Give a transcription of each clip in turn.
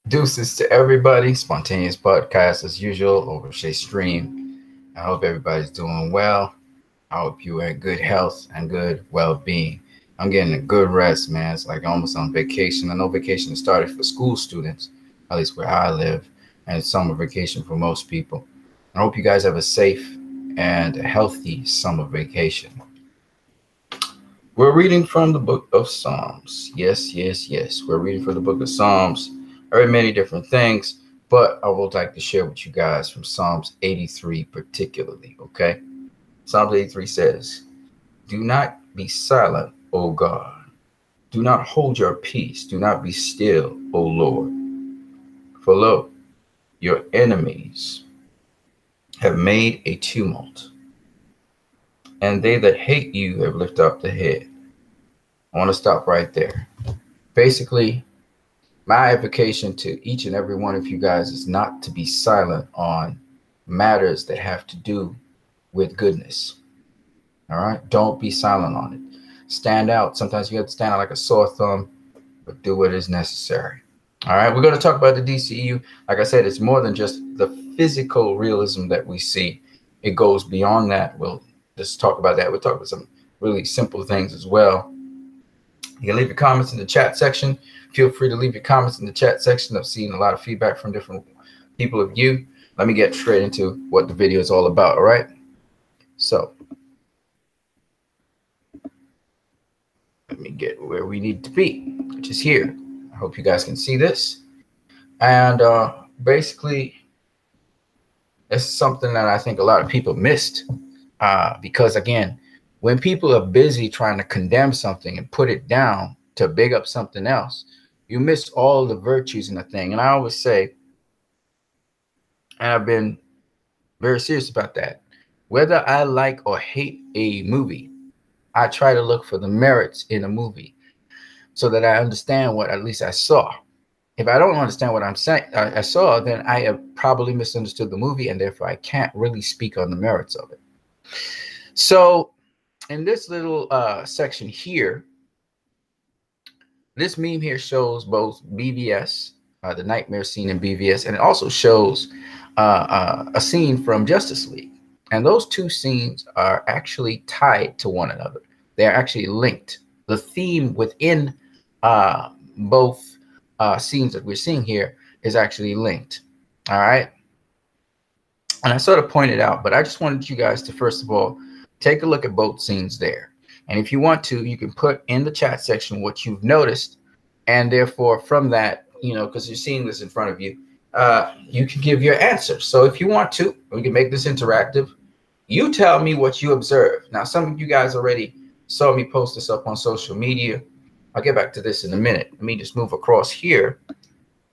Deuces to everybody. Spontaneous podcast as usual over Shea Stream. I hope everybody's doing well. I hope you are in good health and good well-being. I'm getting a good rest, man. It's like almost on vacation. I know vacation started for school students, at least where I live, and it's summer vacation for most people. I hope you guys have a safe and healthy summer vacation. We're reading from the book of Psalms. Yes. We're reading from the book of Psalms. I read many different things, but I would like to share with you guys from Psalms 83 particularly, okay? Psalms 83 says, "Do not be silent, O God. Do not hold your peace. Do not be still, O Lord. For lo, your enemies have made a tumult, and they that hate you have lifted up the head." I want to stop right there. Basically, my advocation to each and every one of you guys is not to be silent on matters that have to do with goodness. All right? Don't be silent on it. Stand out. Sometimes you have to stand out like a sore thumb, but do what is necessary. All right? We're going to talk about the DCEU. Like I said, it's more than just the physical realism that we see. It goes beyond that. We'll just talk about that. We'll talk about some really simple things as well. You can leave your comments in the chat section. Feel free to leave your comments in the chat section. I've seen a lot of feedback from different people of you. Let me get straight into what the video is all about, all right? So, let me get where we need to be, which is here. I hope you guys can see this. And basically, it's something that I think a lot of people missed because, again, when people are busy trying to condemn something and put it down to big up something else, you miss all the virtues in the thing. And I always say, and I've been very serious about that, whether I like or hate a movie, I try to look for the merits in a movie so that I understand what at least I saw. If I don't understand what I saw, then I have probably misunderstood the movie, and therefore I can't really speak on the merits of it. So in this little section here, this meme here shows both BVS, the nightmare scene in BVS, and it also shows a scene from Justice League. And those two scenes are actually tied to one another. They are actually linked. The theme within both scenes that we're seeing here is actually linked. All right. And I sort of pointed out, but I just wanted you guys to, first of all, take a look at both scenes there. And if you want to, you can put in the chat section what you've noticed. And therefore, from that, because you're seeing this in front of you, you can give your answer. So if you want to, we can make this interactive. You tell me what you observed. Now, some of you guys already saw me post this up on social media. I'll get back to this in a minute. Let me just move across here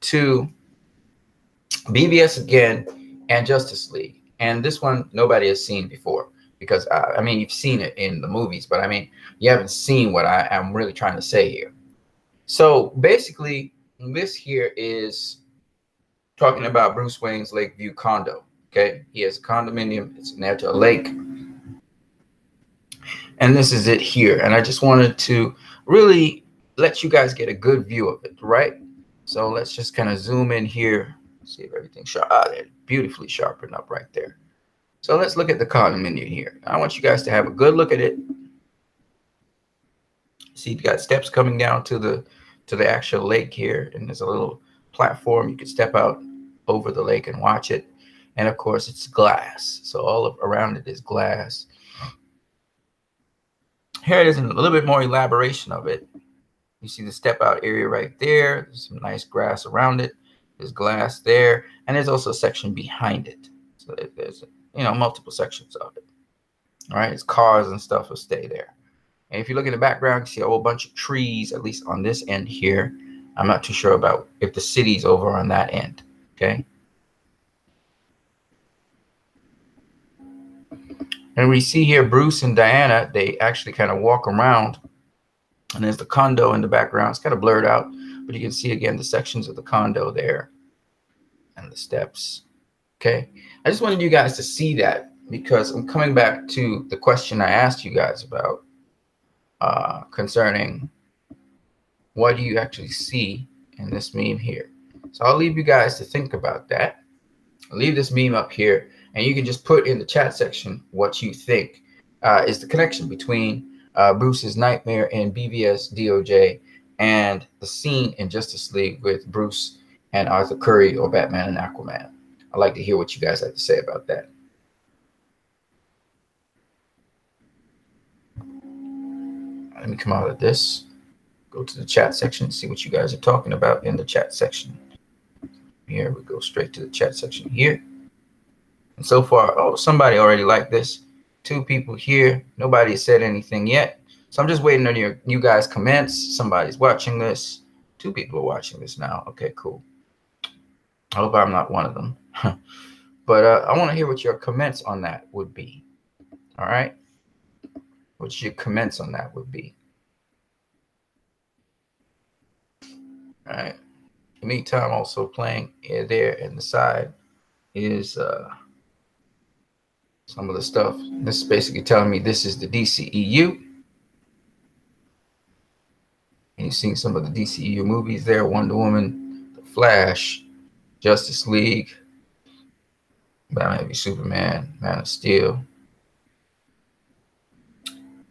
to BVS again and Justice League. And this one, nobody has seen before. Because, I mean, you've seen it in the movies, but I mean, you haven't seen what I am really trying to say here. So basically, this here is talking about Bruce Wayne's Lakeview Condo. Okay, he has a condominium. It's near to a lake. And this is it here. And I just wanted to really let you guys get a good view of it, right? So let's just kind of zoom in here. See if everything's sharp. They're beautifully sharpened up right there. So let's look at the condominium here. I want you guys to have a good look at it. See, you got steps coming down to the actual lake here, and there's a little platform. You can step out over the lake and watch it. And of course, it's glass. So all around it is glass. Here it is in a little bit more elaboration of it. You see the step out area right there. There's some nice grass around it. There's glass there, and there's also a section behind it. So there's multiple sections of it. All right, it's cars and stuff will stay there. And if you look in the background, you see a whole bunch of trees, at least on this end here. I'm not too sure about if the city's over on that end. Okay. And we see here Bruce and Diana, they actually kind of walk around. And there's the condo in the background. It's kind of blurred out, but you can see again the sections of the condo there and the steps. Okay. I just wanted you guys to see that because I'm coming back to the question I asked you guys about concerning what do you actually see in this meme here. So I'll leave you guys to think about that. I'll leave this meme up here, and you can just put in the chat section what you think is the connection between Bruce's nightmare in BVS DOJ and the scene in Justice League with Bruce and Arthur Curry, or Batman and Aquaman. I'd like to hear what you guys have to say about that. Let me come out of this, go to the chat section, see what you guys are talking about in the chat section. Here we go straight to the chat section here. And so far, oh, somebody already liked this. 2 people here. Nobody said anything yet. So I'm just waiting on you guys' comments. Somebody's watching this. 2 people are watching this now. Okay, cool. I hope I'm not one of them. But I want to hear what your comments on that would be. All right. What your comments on that would be. All right. In the meantime, also playing there in the side is some of the stuff. This is basically telling me this is the DCEU. And you've seen some of the DCEU movies there. Wonder Woman, The Flash, Justice League, Batman v Superman, Man of Steel.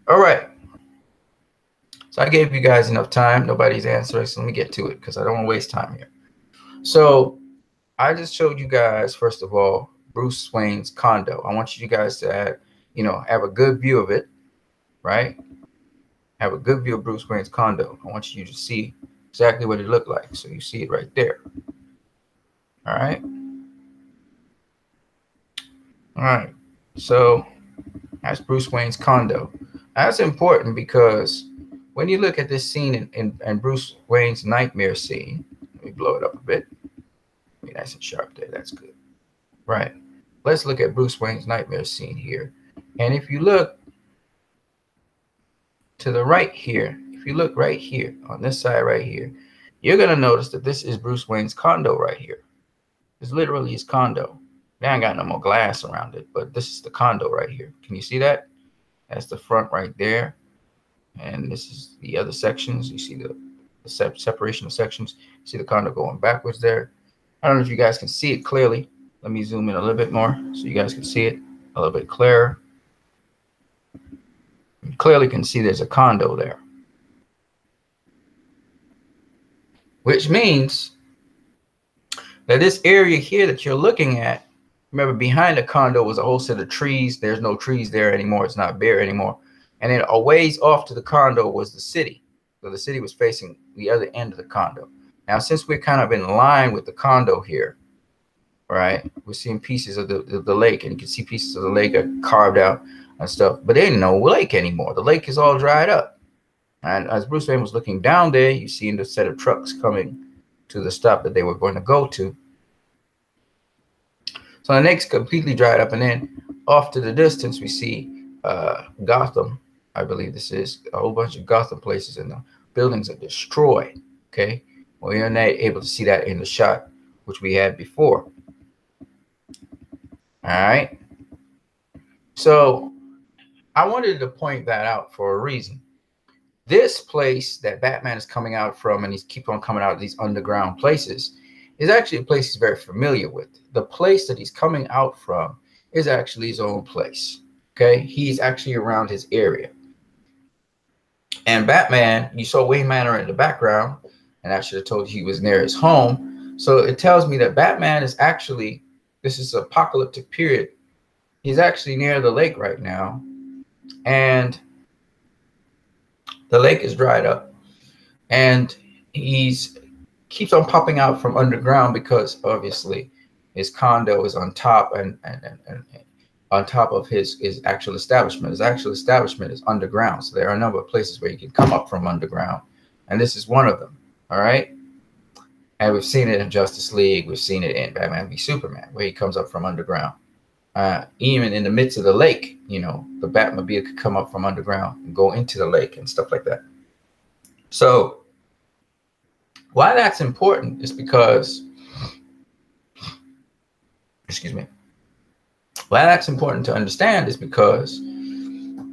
All right. So I gave you guys enough time. Nobody's answering, so let me get to it because I don't want to waste time here. So I just showed you guys, first of all, Bruce Wayne's condo. I want you guys to have a good view of it, right? Have a good view of Bruce Wayne's condo. I want you to see exactly what it looked like. So you see it right there. All right. All right. So that's Bruce Wayne's condo. That's important because when you look at this scene in Bruce Wayne's nightmare scene, let me blow it up a bit. Nice and sharp there. That's good. Right. Let's look at Bruce Wayne's nightmare scene here. And if you look to the right here, if you look right here on this side right here, you're going to notice that this is Bruce Wayne's condo right here. It's literally his condo. They ain't got no more glass around it, but this is the condo right here. Can you see that? That's the front right there. And this is the other sections. You see the separation of sections. You see the condo going backwards there. I don't know if you guys can see it clearly. Let me zoom in a little bit more so you guys can see it a little bit clearer. You clearly can see there's a condo there. Which means that this area here that you're looking at, remember behind the condo was a whole set of trees. There's no trees there anymore. It's not bare anymore. And then a ways off to the condo was the city. So the city was facing the other end of the condo. Now, since we're kind of in line with the condo here, right, we're seeing pieces of the lake, and you can see pieces of the lake are carved out and stuff, but there ain't no lake anymore. The lake is all dried up. And as Bruce Wayne was looking down there, you see the set of trucks coming to the stop that they were going to go to. So the lake's completely dried up, and then off to the distance, we see Gotham. I believe this is a whole bunch of Gotham places, and the buildings are destroyed. Okay. Well, you're not able to see that in the shot, which we had before. All right. So I wanted to point that out for a reason. This place that Batman is coming out from, and he's keep on coming out of these underground places, is actually a place he's very familiar with. The place that he's coming out from is actually his own place. Okay. He's actually around his area. And Batman, you saw Wayne Manor in the background, and I should have told you he was near his home. So it tells me that Batman is actually, this is an apocalyptic period. He's actually near the lake right now. And the lake is dried up. And he's keeps on popping out from underground because obviously his condo is on top and on top of his actual establishment. His actual establishment is underground. So there are a number of places where you can come up from underground. And this is one of them. All right. And we've seen it in Justice League. We've seen it in Batman v Superman, where he comes up from underground. Even in the midst of the lake, the Batmobile could come up from underground and go into the lake and stuff like that. So why that's important is because, excuse me, why that's important to understand is because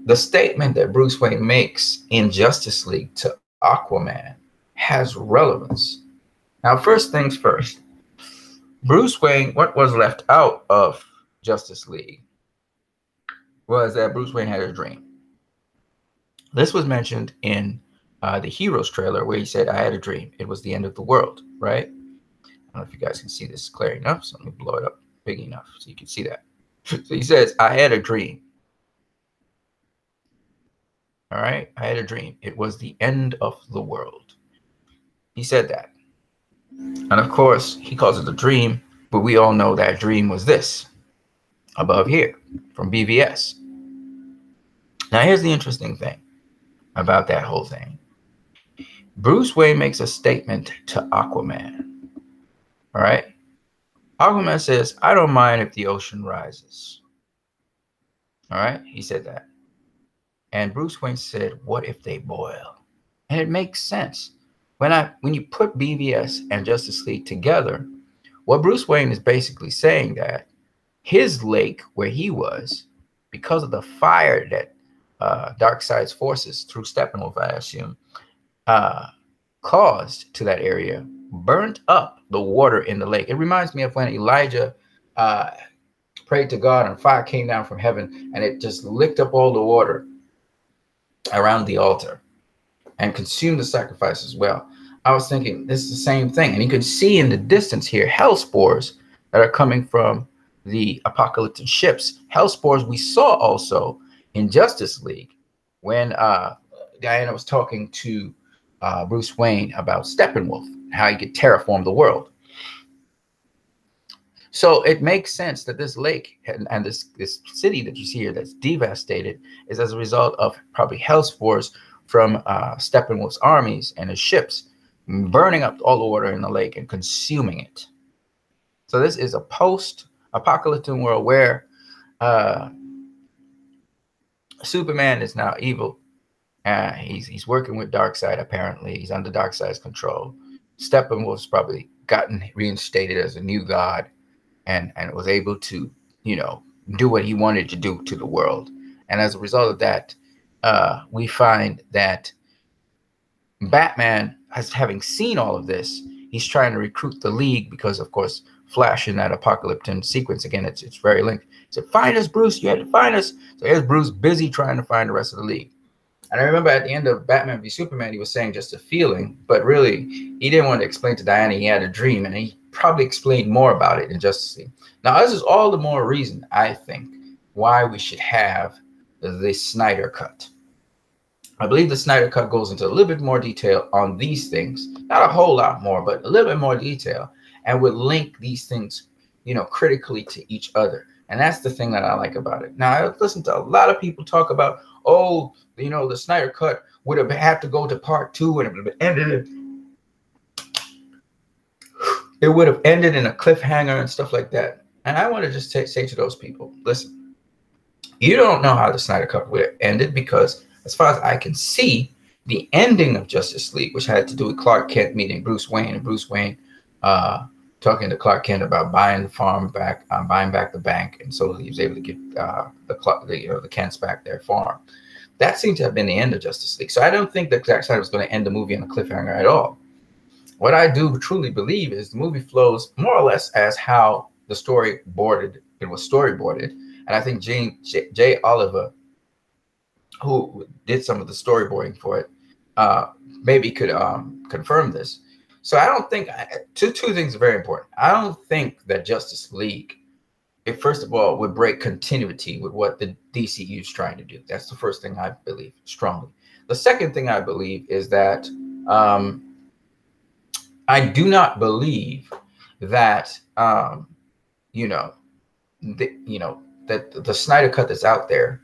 the statement that Bruce Wayne makes in Justice League to Aquaman has relevance. Now, first things first, Bruce Wayne, what was left out of Justice League was that Bruce Wayne had a dream. This was mentioned in the Heroes trailer where he said, I had a dream. It was the end of the world, right? I don't know if you guys can see this clear enough, so let me blow it up big enough so you can see that. So he says, I had a dream. All right, I had a dream. It was the end of the world. He said that. And of course, he calls it a dream, but we all know that dream was this above here from BVS. Now, here's the interesting thing about that whole thing. Bruce Wayne makes a statement to Aquaman. All right. Aquaman says, I don't mind if the ocean rises. All right. He said that. And Bruce Wayne said, what if they boil? And it makes sense. When you put BVS and Justice League together, what Bruce Wayne is basically saying that his lake where he was, because of the fire that Darkseid's forces through Steppenwolf, I assume, caused to that area, burnt up the water in the lake. It reminds me of when Elijah prayed to God and fire came down from heaven and it just licked up all the water around the altar and consumed the sacrifice as well. I was thinking this is the same thing. And you can see in the distance here, hell spores that are coming from the apocalyptic ships. Hell spores we saw also in Justice League when Diana was talking to Bruce Wayne about Steppenwolf, how he could terraform the world. So it makes sense that this lake and this city that you see here that's devastated is as a result of probably hell spores from Steppenwolf's armies and his ships burning up all the water in the lake and consuming it. So this is a post-apocalyptic world where Superman is now evil. He's working with Darkseid, apparently. He's under Darkseid's control. Steppenwolf's probably gotten reinstated as a new god and was able to, do what he wanted to do to the world. And as a result of that, we find that Batman, having seen all of this, he's trying to recruit the League because, of course, Flash in that apocalyptic sequence, again, it's very linked. He said, find us, Bruce. You had to find us. So here's Bruce busy trying to find the rest of the League. And I remember at the end of Batman v Superman, he was saying just a feeling, but really, he didn't want to explain to Diana he had a dream, and he probably explained more about it in Justice League. Now, this is all the more reason, I think, why we should have the Snyder Cut. I believe the Snyder Cut goes into a little bit more detail on these things. Not a whole lot more, but a little bit more detail, and would link these things, critically to each other. And that's the thing that I like about it. Now, I listen to a lot of people talk about, oh, the Snyder Cut would have had to go to part 2 and it would have ended. It would have ended in a cliffhanger and stuff like that. And I want to just say to those people, listen, you don't know how the Snyder Cut would have ended because, as far as I can see, the ending of Justice League, which had to do with Clark Kent meeting Bruce Wayne and Bruce Wayne talking to Clark Kent about buying the farm back, buying back the bank, and so he was able to get the Kents back their farm. That seemed to have been the end of Justice League. So I don't think that Zack Snyder was going to end the movie on a cliffhanger at all. What I do truly believe is the movie flows more or less as how the story was storyboarded. And I think Jay Oliver, who did some of the storyboarding for it, maybe could confirm this. So I don't think two things are very important. I don't think that Justice League, first of all, would break continuity with what the DCEU is trying to do. That's the first thing I believe strongly. The second thing I believe is that I do not believe that that the Snyder Cut that's out there,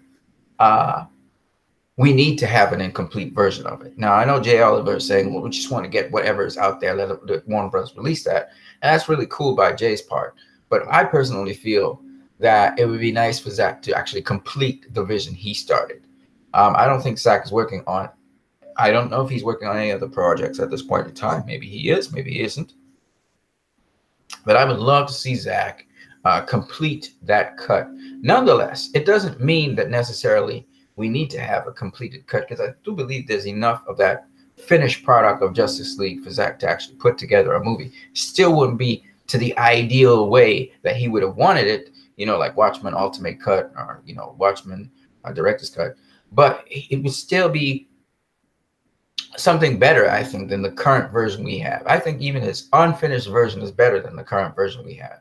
we need to have an incomplete version of it. Now, I know Jay Oliver is saying, well, we just want to get whatever is out there, let Warner Bros. Release that. And that's really cool by Jay's part. But I personally feel that it would be nice for Zack to actually complete the vision he started. I don't think Zack is working on, I don't know if he's working on any other projects at this point in time. Maybe he is, maybe he isn't. But I would love to see Zack complete that cut. Nonetheless, it doesn't mean that necessarily we need to have a completed cut, because I do believe there's enough of that finished product of Justice League for Zack to actually put together a movie. Still wouldn't be to the ideal way that he would have wanted it, you know, like Watchmen Ultimate Cut or, you know, Watchmen Director's Cut. But it would still be something better, I think, than the current version we have. I think even his unfinished version is better than the current version we have.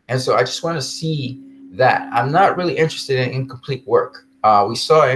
And so I just want to see that. I'm not really interested in incomplete work. We saw,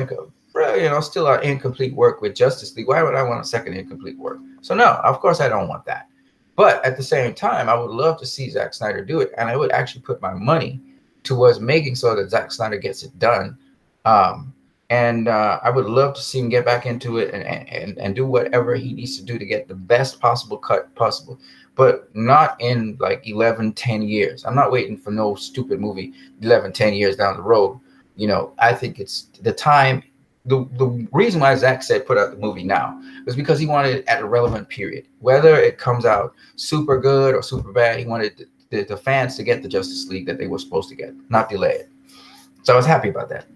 still our incomplete work with Justice League. Why would I want a second incomplete work? So no, of course I don't want that. But at the same time, I would love to see Zack Snyder do it. And I would actually put my money towards making sure that Zack Snyder gets it done. I would love to see him get back into it and do whatever he needs to do to get the best possible cut possible, but not in like 11, 10 years. I'm not waiting for no stupid movie 11, 10 years down the road. You know, I think it's the time. The reason why Zack said put out the movie now was because he wanted it at a relevant period. Whether it comes out super good or super bad, he wanted the fans to get the Justice League that they were supposed to get, not delay it. So I was happy about that.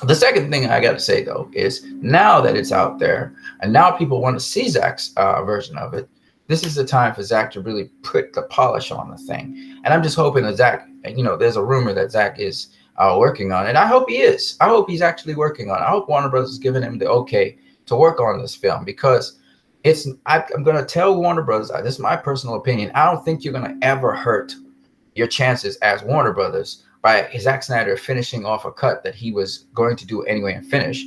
The second thing I got to say, though, is now that it's out there and now people want to see Zack's version of it, this is the time for Zack to really put the polish on the thing. And I'm just hoping that Zack, you know, there's a rumor that Zack is working on it. I hope he is. I hope he's actually working on it. I hope Warner Brothers is giving him the okay to work on this film, because I'm going to tell Warner Brothers, this is my personal opinion, I don't think you're going to ever hurt your chances as Warner Brothers by Zack Snyder finishing off a cut that he was going to do anyway and finish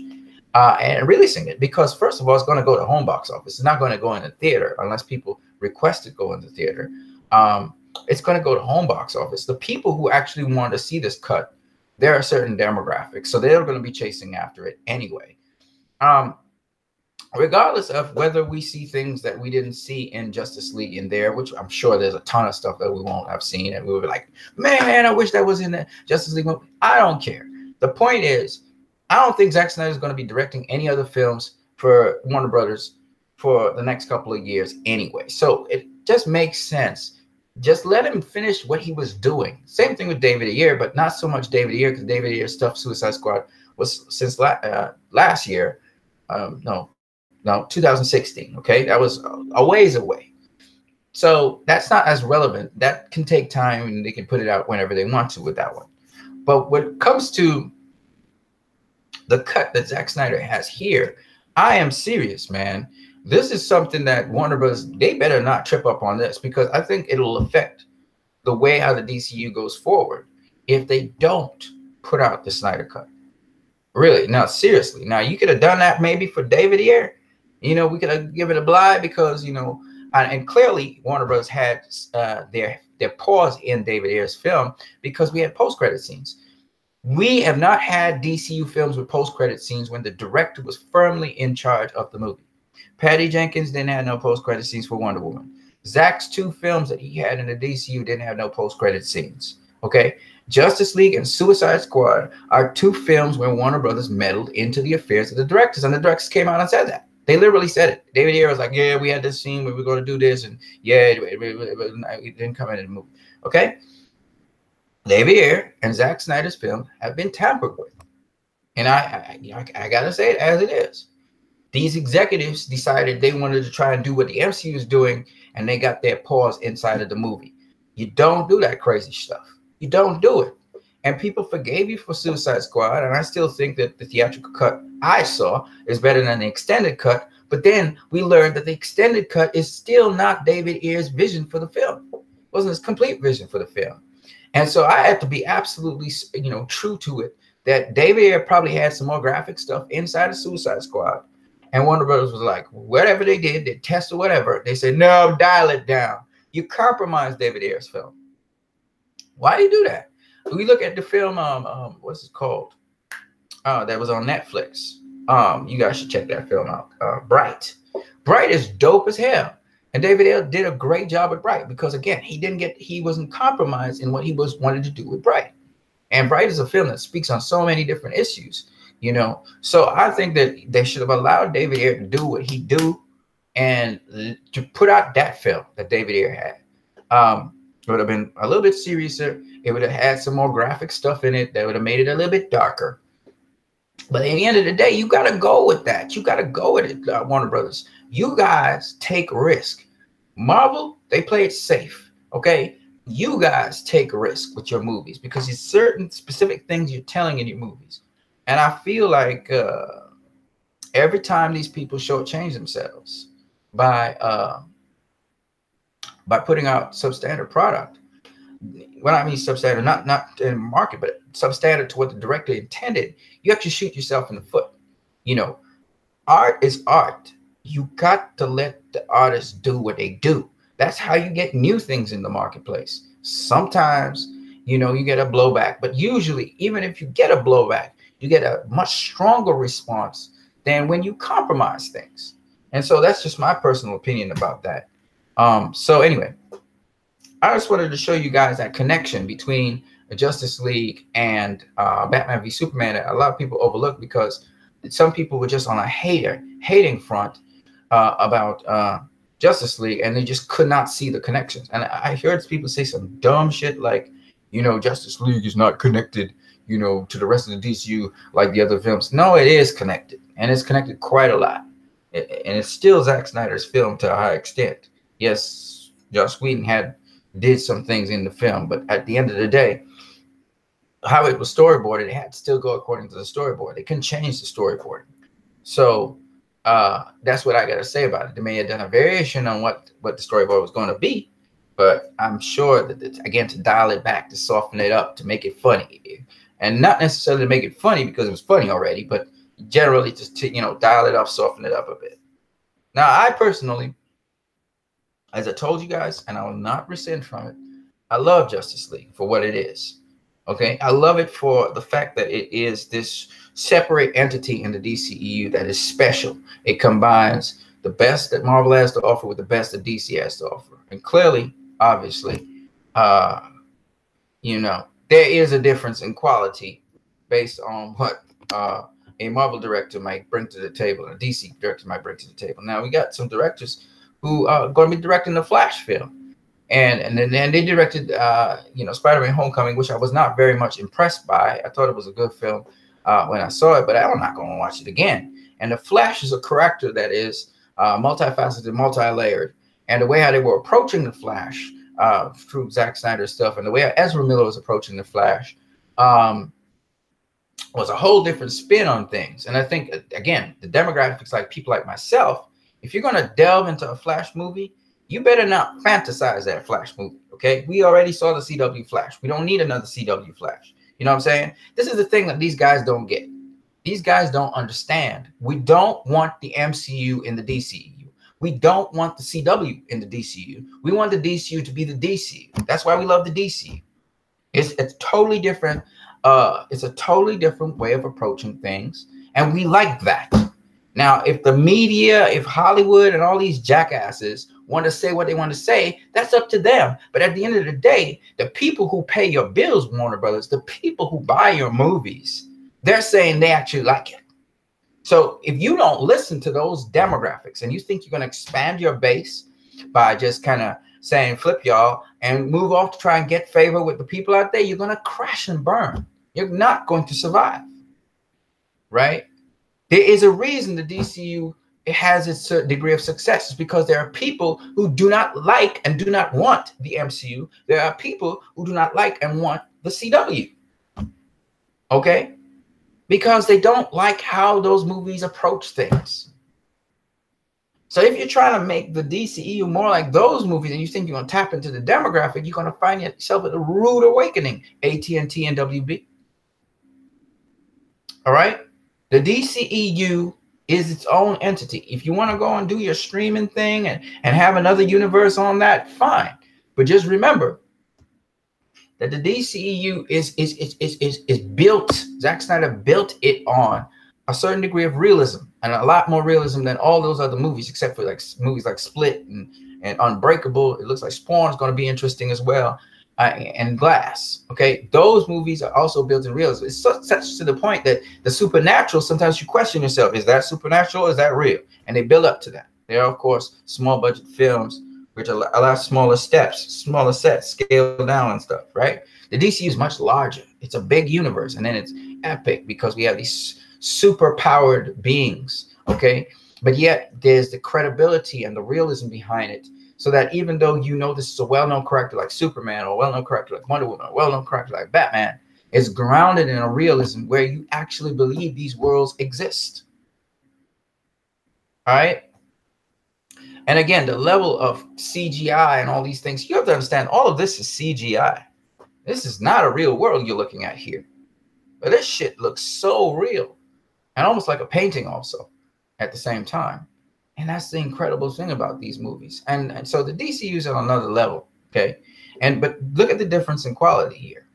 and releasing it. Because first of all, it's going to go to home box office. It's not going to go in the theater unless people request it go in the theater. It's going to go to home box office. The people who actually want to see this cut, there are certain demographics, so they're going to be chasing after it anyway. Regardless of whether we see things that we didn't see in Justice League in there, which I'm sure there's a ton of stuff that we won't have seen, and we will be like, man, I wish that was in the Justice League movie. I don't care. The point is, I don't think Zack Snyder is going to be directing any other films for Warner Brothers for the next couple of years anyway. So it just makes sense. Just let him finish what he was doing. Same thing with David Ayer, but not so much David Ayer, because David Ayer's stuff, Suicide Squad, was since last year. No, 2016. Okay, that was a ways away. So that's not as relevant. That can take time, and they can put it out whenever they want to with that one. But when it comes to the cut that Zack Snyder has here, I am serious, man. This is something that Warner Bros., they better not trip up on this, because I think it'll affect the way how the DCU goes forward if they don't put out the Snyder Cut. Really, now seriously. Now you could have done that maybe for David Ayer. You know, we could have given it a blind because, you know, and clearly Warner Bros. Had their pause in David Ayer's film because we had post-credit scenes. We have not had DCU films with post-credit scenes when the director was firmly in charge of the movie. Patty Jenkins didn't have no post-credit scenes for Wonder Woman. Zack's 2 films that he had in the DCU didn't have no post-credit scenes. Okay? Justice League and Suicide Squad are 2 films where Warner Brothers meddled into the affairs of the directors, and the directors came out and said that. They literally said it. David Ayer was like, yeah, we had this scene where we're going to do this, and yeah, it didn't come in the movie. Okay? David Ayer and Zack Snyder's film have been tampered with. And I got to say it as it is. These executives decided they wanted to try and do what the MCU is doing, and they got their paws inside of the movie. You don't do that crazy stuff. You don't do it. And people forgave you for Suicide Squad, and I still think that the theatrical cut I saw is better than the extended cut. But then we learned that the extended cut is still not David Ayer's vision for the film. It wasn't his complete vision for the film. And so I had to be absolutely, you know, true to it, that David Ayer probably had some more graphic stuff inside of Suicide Squad. And Warner Brothers was like, whatever they did, they tested whatever. They said, no, dial it down. You compromised David Ayer's film. Why do you do that? We look at the film, what's it called? That was on Netflix. You guys should check that film out. Bright. Bright is dope as hell. And David Ayer did a great job with Bright because, again, he wasn't compromised in what he wanted to do with Bright. And Bright is a film that speaks on so many different issues, you know. So I think that they should have allowed David Ayer to do what he do and to put out that film that David Ayer had. It would have been a little bit seriouser. It would have had some more graphic stuff in it that would have made it a little bit darker. But at the end of the day, you got to go with that. You got to go with it, Warner Brothers. You guys take risk. Marvel, they play it safe. Okay, you guys take a risk with your movies because it's certain specific things you're telling in your movies, and I feel like every time these people shortchange themselves by putting out substandard product. When I mean substandard, not in market, but substandard to what the director intended, you actually shoot yourself in the foot. You know, art is art. You got to let the artists do what they do. That's how you get new things in the marketplace. Sometimes, you know, you get a blowback, but usually, even if you get a blowback, you get a much stronger response than when you compromise things. And so that's just my personal opinion about that. So anyway, I just wanted to show you guys that connection between the Justice League and Batman v Superman that a lot of people overlook because some people were just on a hating front about Justice League, and they just could not see the connections. And I heard people say some dumb shit like, you know, Justice League is not connected, you know, to the rest of the DCU like the other films. No, it is connected, and it's connected quite a lot. And it's still Zack Snyder's film to a high extent. Yes, Joss Whedon did some things in the film, but at the end of the day, how it was storyboarded, it had to still go according to the storyboard. They couldn't change the storyboard. So that's what I got to say about it. They may have done a variation on what the storyboard was going to be, but I'm sure that, again, to dial it back, to soften it up, to make it funny. And not necessarily to make it funny because it was funny already, but generally just to, you know, dial it up, soften it up a bit. Now, I personally, as I told you guys, and I will not rescind from it, I love Justice League for what it is. Okay, I love it for the fact that it is this separate entity in the DCEU that is special. It combines the best that Marvel has to offer with the best that DC has to offer. And clearly, obviously, you know, there is a difference in quality based on what a Marvel director might bring to the table, a DC director might bring to the table. Now, we got some directors who are going to be directing the Flash film. And then they directed, you know, Spider-Man Homecoming, which I was not very much impressed by. I thought it was a good film when I saw it, but I'm not going to watch it again. And The Flash is a character that is multifaceted, multi-layered. And the way how they were approaching The Flash through Zack Snyder stuff and the way Ezra Miller was approaching The Flash was a whole different spin on things. And I think, again, the demographics, like people like myself, if you're going to delve into a Flash movie, you better not fantasize that Flash movie, okay? We already saw the CW Flash. We don't need another CW Flash. You know what I'm saying? This is the thing that these guys don't get. These guys don't understand. We don't want the MCU in the DCEU. We don't want the CW in the DCU. We want the DCU to be the DCU. That's why we love the DCU. It's totally different. It's a totally different way of approaching things, and we like that. Now, if the media, if Hollywood and all these jackasses want to say what they want to say, that's up to them. But at the end of the day, the people who pay your bills, Warner Brothers, the people who buy your movies, they're saying they actually like it. So if you don't listen to those demographics and you think you're going to expand your base by just kind of saying flip y'all and move off to try and get favor with the people out there, you're going to crash and burn. You're not going to survive, right? There is a reason the DCU has its certain degree of success. It's because there are people who do not like and do not want the MCU. There are people who do not like and want the CW. Okay? Because they don't like how those movies approach things. So if you're trying to make the DCEU more like those movies and you think you're going to tap into the demographic, you're going to find yourself at a rude awakening, AT&T and WB. All right? The DCEU is its own entity. If you want to go and do your streaming thing and have another universe on that, fine. But just remember that the DCEU is built, Zack Snyder built it on a certain degree of realism, and a lot more realism than all those other movies, except for like movies like Split and Unbreakable. It looks like Spawn is going to be interesting as well, and Glass. Okay, those movies are also built in realism. It's such to the point that the supernatural, sometimes you question yourself, is that supernatural? Is that real? And they build up to that. There are, of course, small budget films which are a lot smaller steps, smaller sets, scaled down and stuff, right? The DCU is much larger. It's a big universe, and then it's epic because we have these super powered beings, okay? but yet there's the credibility and the realism behind it. So that even though you know this is a well-known character like Superman, or a well-known character like Wonder Woman, or a well-known character like Batman, it's grounded in a realism where you actually believe these worlds exist. All right. And again, the level of CGI and all these things, you have to understand all of this is CGI. This is not a real world you're looking at here. But this shit looks so real and almost like a painting also at the same time. And that's the incredible thing about these movies. And so the DCU is on another level, okay? But look at the difference in quality here.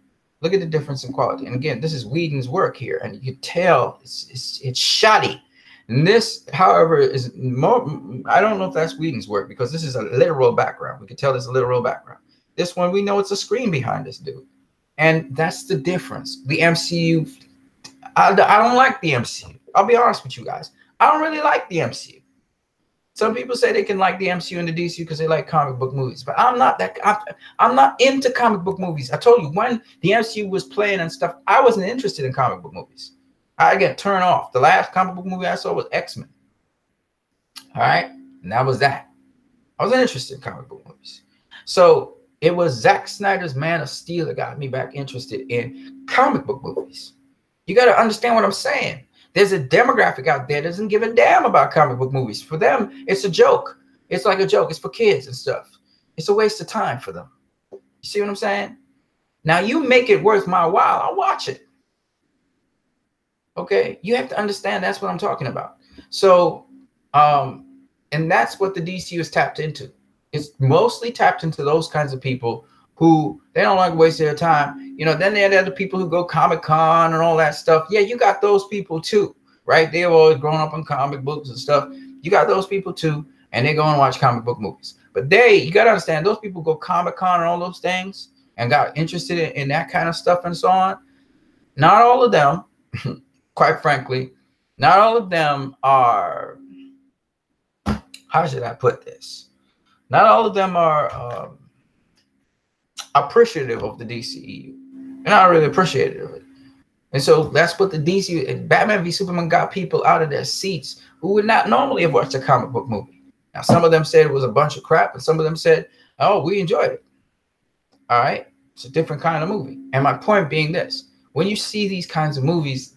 Look at the difference in quality. And again, this is Whedon's work here, and you can tell it's shoddy. And this, however, is more, I don't know if that's Whedon's work, because this is a literal background. We can tell there's a literal background. This one, we know it's a screen behind this dude. And that's the difference. The MCU, I don't like the MCU. I'll be honest with you guys. I don't really like the MCU. Some people say they can like the MCU and the DCU because they like comic book movies, but I'm not that. I'm not into comic book movies. I told you, when the MCU was playing and stuff, I wasn't interested in comic book movies. I get turned off. The last comic book movie I saw was X-Men. All right, and that was that. I wasn't interested in comic book movies. So it was Zack Snyder's Man of Steel that got me back interested in comic book movies. You got to understand what I'm saying. There's a demographic out there that doesn't give a damn about comic book movies. For them, it's a joke. It's like a joke. It's for kids and stuff. It's a waste of time for them. You see what I'm saying? Now, you make it worth my while, I'll watch it. Okay? You have to understand that's what I'm talking about. So, and that's what the DCU is tapped into. It's mostly tapped into those kinds of people who they don't like to waste their time. You know, then there are the people who go Comic-Con and all that stuff. Yeah, you got those people too, right? They've always grown up on comic books and stuff. You got those people too, and they go and watch comic book movies. But you got to understand, those people go Comic-Con and all those things and got interested in that kind of stuff and so on. Not all of them, quite frankly, not all of them are, how should I put this? Not all of them are appreciative of the DCEU. They're not really appreciative of it. And so that's what the DCEU and Batman v Superman got people out of their seats who would not normally have watched a comic book movie. Now, some of them said it was a bunch of crap, and some of them said, oh, we enjoyed it. All right. It's a different kind of movie. And my point being this: when you see these kinds of movies,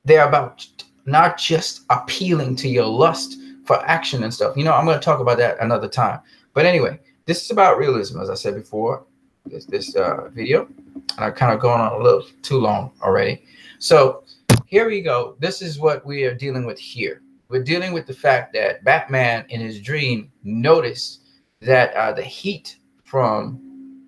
they're about not just appealing to your lust for action and stuff. You know, I'm going to talk about that another time. But anyway, this is about realism, as I said before, this video. And I've kind of gone on a little too long already. So here we go. This is what we are dealing with here. We're dealing with the fact that Batman in his dream noticed that the heat from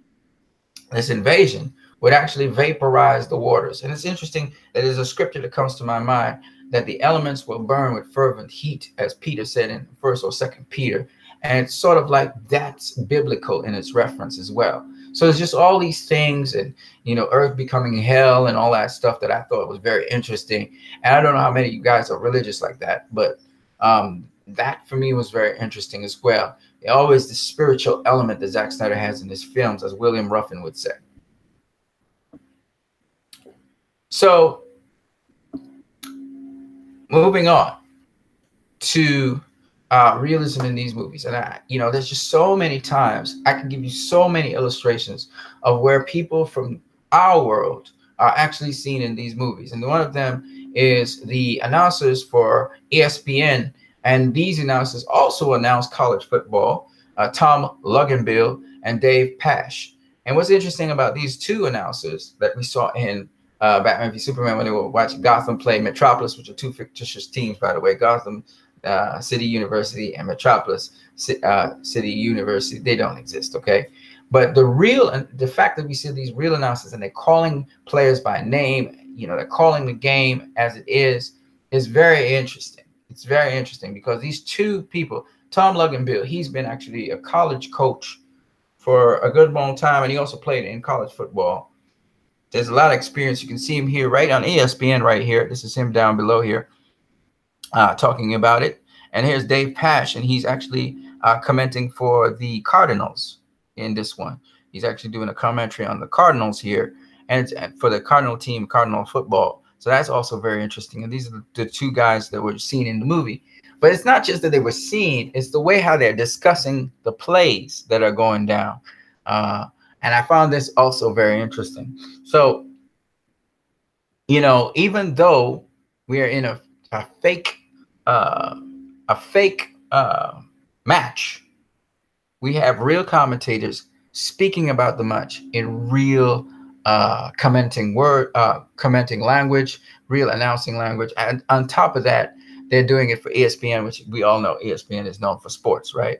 this invasion would actually vaporize the waters. And it's interesting that there's a scripture that comes to my mind that the elements will burn with fervent heat, as Peter said in 1st or 2nd Peter. And it's sort of like that's biblical in its reference as well. So it's just all these things, and, you know, earth becoming hell and all that stuff that I thought was very interesting. And I don't know how many of you guys are religious like that, but that for me was very interesting as well. Always the spiritual element that Zack Snyder has in his films, as William Ruffin would say. So moving on to realism in these movies. And you know, there's just so many times I can give you so many illustrations of where people from our world are actually seen in these movies. And one of them is the announcers for ESPN. And these announcers also announce college football, Tom Luginbill and Dave Pasch. And what's interesting about these two announcers that we saw in Batman v Superman when they were watching Gotham play Metropolis, which are two fictitious teams, by the way, Gotham City University and Metropolis City University, they don't exist, okay? But the fact that we see these real announcers and they're calling players by name, you know, they're calling the game as it is very interesting. It's very interesting because these two people, Tom Luginbill, he's been actually a college coach for a good long time, and he also played in college football. There's a lot of experience. You can see him here right on ESPN right here. This is him down below here. Talking about it. And here's Dave Pasch, and he's actually commenting for the Cardinals in this one. He's actually doing a commentary on the Cardinals here, and for the Cardinal team, Cardinal football. So that's also very interesting. And these are the two guys that were seen in the movie. But it's not just that they were seen, it's the way how they're discussing the plays that are going down. And I found this also very interesting. So, you know, even though we are in a fake match, we have real commentators speaking about the match in real commenting language, real announcing language. And on top of that, they're doing it for ESPN, which we all know ESPN is known for sports, right?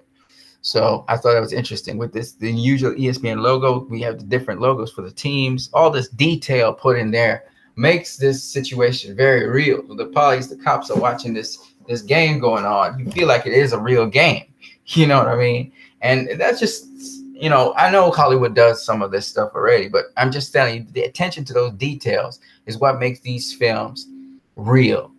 So I thought that was interesting. With this, the usual ESPN logo, we have the different logos for the teams. All this detail put in there makes this situation very real. The police, the cops are watching this game going on. You feel like it is a real game. You know what I mean? And that's just, you know, I know Hollywood does some of this stuff already, but I'm just telling you, the attention to those details is what makes these films real.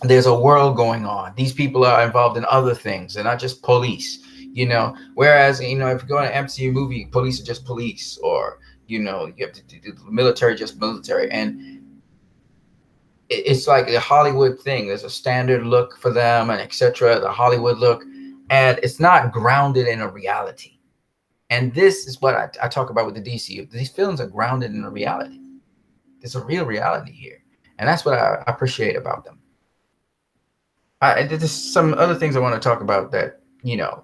There's a world going on. These people are involved in other things. They're not just police, you know. Whereas, you know, if you go in an MCU movie, police are just police, or, you know, you have to do the military, just military. And it's like a Hollywood thing. There's a standard look for them and etc. The Hollywood look. And it's not grounded in a reality. And this is what I talk about with the DCU. These films are grounded in a reality. There's a real reality here. And that's what I appreciate about them. There's some other things I want to talk about that, you know,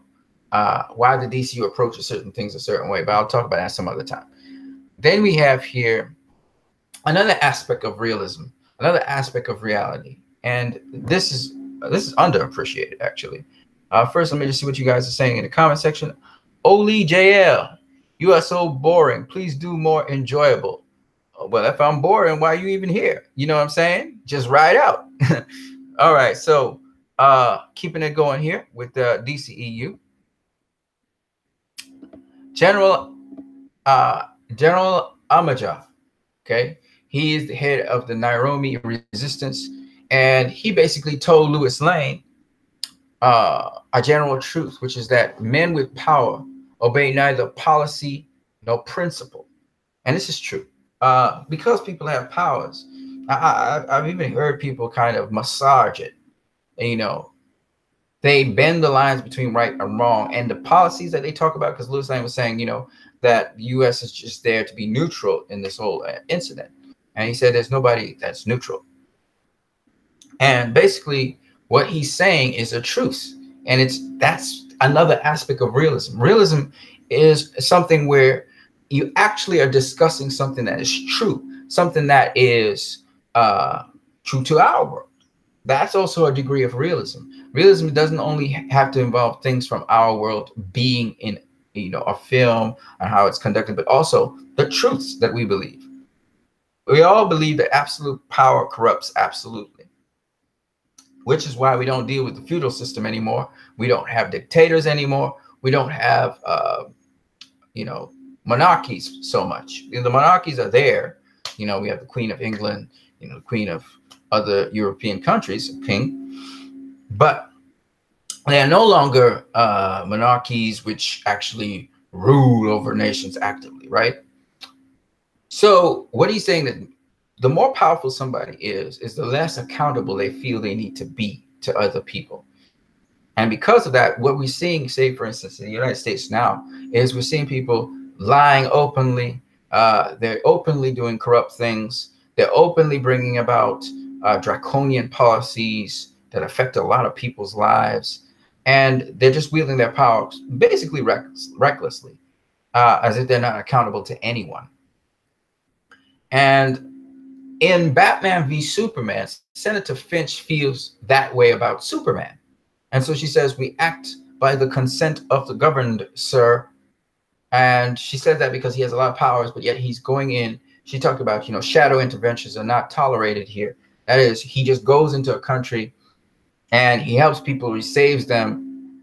why the DCU approaches certain things a certain way, but I'll talk about that some other time. Then we have here another aspect of realism, another aspect of reality. And this is underappreciated, actually. First, let me just see what you guys are saying in the comment section. Oli JL, you are so boring. Please do more enjoyable. Well, if I'm boring, why are you even here? You know what I'm saying? Just ride out. All right, so keeping it going here with the DCEU. General Amajah, okay? He is the head of the Nairobi resistance, and he basically told Louis Lane a general truth, which is that men with power obey neither policy nor principle. And this is true. Because people have powers, I've even heard people kind of massage it. You know, they bend the lines between right and wrong, and the policies that they talk about, because Louis Lane was saying, you know, that the U.S. is just there to be neutral in this whole incident. And he said there's nobody that's neutral. And basically what he's saying is a truth. And that's another aspect of realism. Realism is something where you actually are discussing something that is true, something that is true to our world. That's also a degree of realism. Realism doesn't only have to involve things from our world being in, you know, a film and how it's conducted, but also the truths that we believe. We all believe that absolute power corrupts absolutely, which is why we don't deal with the feudal system anymore. We don't have dictators anymore. We don't have, you know, monarchies so much. The monarchies are there. You know, we have the Queen of England, you know, the Queen of other European countries, king, but they are no longer monarchies which actually rule over nations actively, right? So what he's saying that the more powerful somebody is the less accountable they feel they need to be to other people. And because of that, what we're seeing, say, for instance, in the United States now, is we're seeing people lying openly. They're openly doing corrupt things. They're openly bringing about draconian policies that affect a lot of people's lives. And they're just wielding their power basically recklessly, as if they're not accountable to anyone. And in Batman v Superman, Senator Finch feels that way about Superman. And so she says, we act by the consent of the governed, sir. And she said that because he has a lot of powers, but yet he's going in. She talked about, you know, shadow interventions are not tolerated here. That is, he just goes into a country and he helps people, he saves them,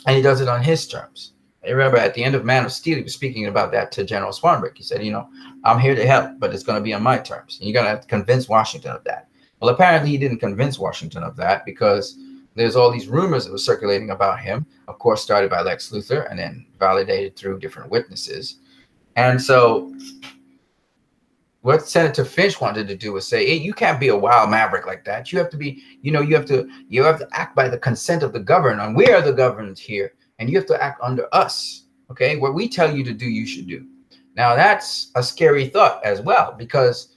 and he does it on his terms. I remember at the end of Man of Steel, he was speaking about that to General Swanwick. He said, you know, I'm here to help, but it's going to be on my terms. And you're going to have to convince Washington of that. Well, apparently he didn't convince Washington of that because there's all these rumors that were circulating about him, of course, started by Lex Luthor and then validated through different witnesses. And so what Senator Finch wanted to do was say, hey, you can't be a wild maverick like that. You have to be, you have to act by the consent of the governed, and we are the governed here, and you have to act under us. Okay, what we tell you to do, you should do. Now that's a scary thought as well, because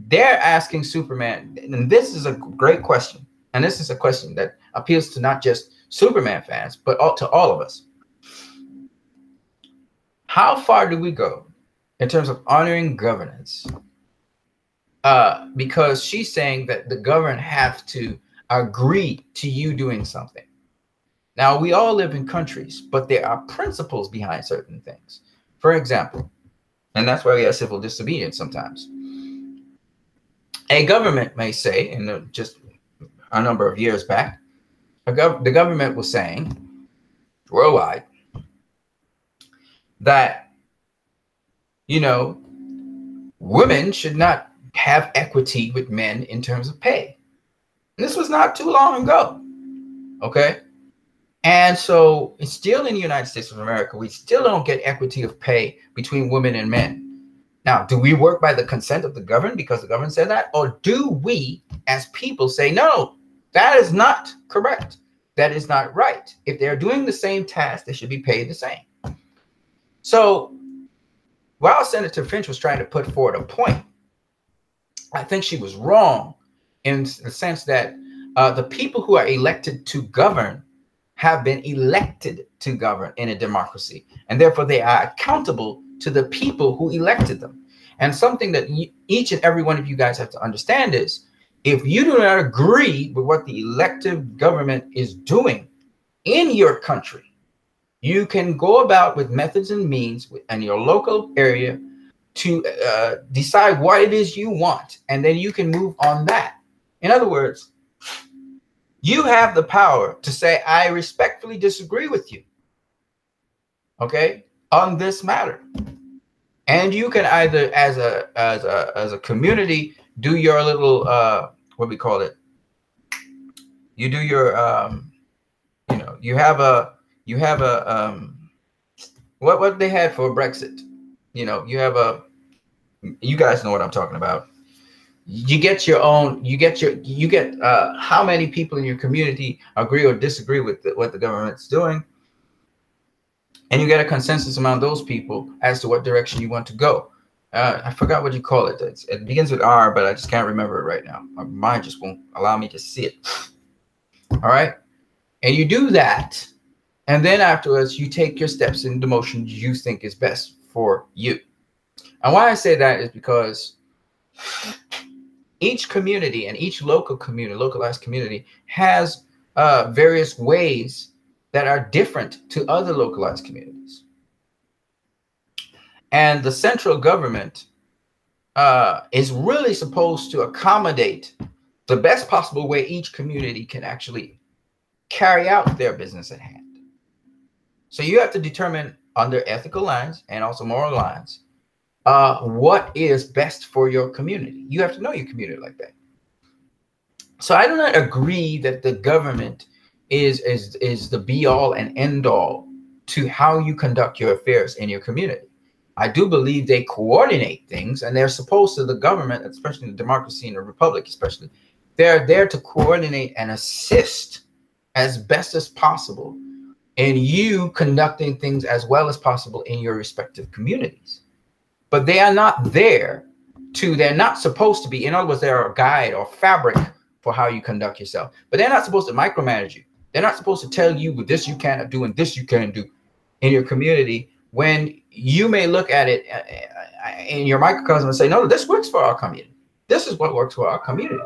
they're asking Superman, and this is a great question, and this is a question that appeals to not just Superman fans, but to all of us. How far do we go in terms of honoring governance? Because she's saying that the governed have to agree to you doing something. Now, we all live in countries, but there are principles behind certain things. For example, and that's why we have civil disobedience sometimes. A government may say, in just a number of years back, the government was saying worldwide that, women should not have equity with men in terms of pay. And this was not too long ago. Okay. And so it's still in the United States of America, we still don't get equity of pay between women and men. Now, do we work by the consent of the government because the government said that? Or do we as people say, no, that is not correct. That is not right. If they're doing the same task, they should be paid the same. So while Senator Finch was trying to put forward a point, I think she was wrong in the sense that the people who are elected to govern have been elected to govern in a democracy, and therefore they are accountable to the people who elected them. And something that each and every one of you guys have to understand is, if you do not agree with what the elective government is doing in your country, you can go about with methods and means in your local area to decide what it is you want, and then you can move on that. In other words, you have the power to say, I respectfully disagree with you, okay, on this matter. And you can either, as a community, do your little what we call it. You do your you have a what they had for Brexit. You guys know what I'm talking about. You get your own. You get how many people in your community agree or disagree with what the government's doing. And you get a consensus among those people as to what direction you want to go. I forgot what you call it. It begins with R, but I just can't remember it right now. My mind just won't allow me to see it. All right. And you do that. And then afterwards, you take your steps in the motion you think is best for you. And why I say that is because each community and each localized community has various ways that are different to other localized communities. And the central government is really supposed to accommodate the best possible way each community can actually carry out their business at hand. So you have to determine under ethical lines and also moral lines what is best for your community. You have to know your community like that. So I do not agree that the government is the be all and end all to how you conduct your affairs in your community. I do believe they coordinate things, and they're supposed to, the government, especially in the democracy and the republic, especially, they're there to coordinate and assist as best as possible in you conducting things as well as possible in your respective communities. But they are not there they're not supposed to be, in other words, they're a guide or fabric for how you conduct yourself. But they're not supposed to micromanage you. They're not supposed to tell you this you cannot do and this you can do in your community, when you may look at it in your microcosm and say, no, this works for our community. This is what works for our community.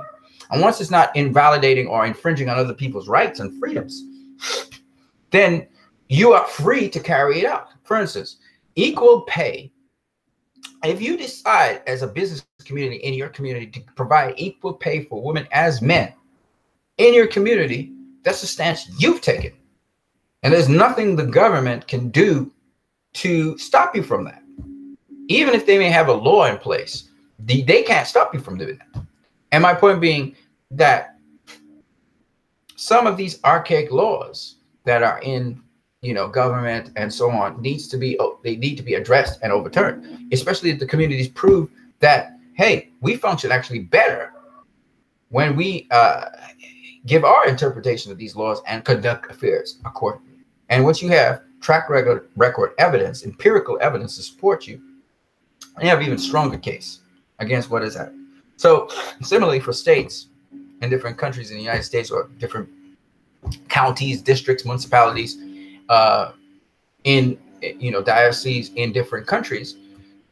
And once it's not invalidating or infringing on other people's rights and freedoms, then you are free to carry it out. For instance, equal pay. If you decide as a business community in your community to provide equal pay for women as men in your community, that's a stance you've taken. And there's nothing the government can do to stop you from that. Even if they may have a law in place, they can't stop you from doing that. And my point being that some of these archaic laws that are in government and so on they need to be addressed and overturned, especially if the communities prove that, hey, we function actually better when we give our interpretation of these laws and conduct affairs accordingly. And once you have track record evidence, empirical evidence to support you, you have an even stronger case against what is that. So similarly for states in different countries in the United States, or different counties, districts, municipalities, in dioceses in different countries,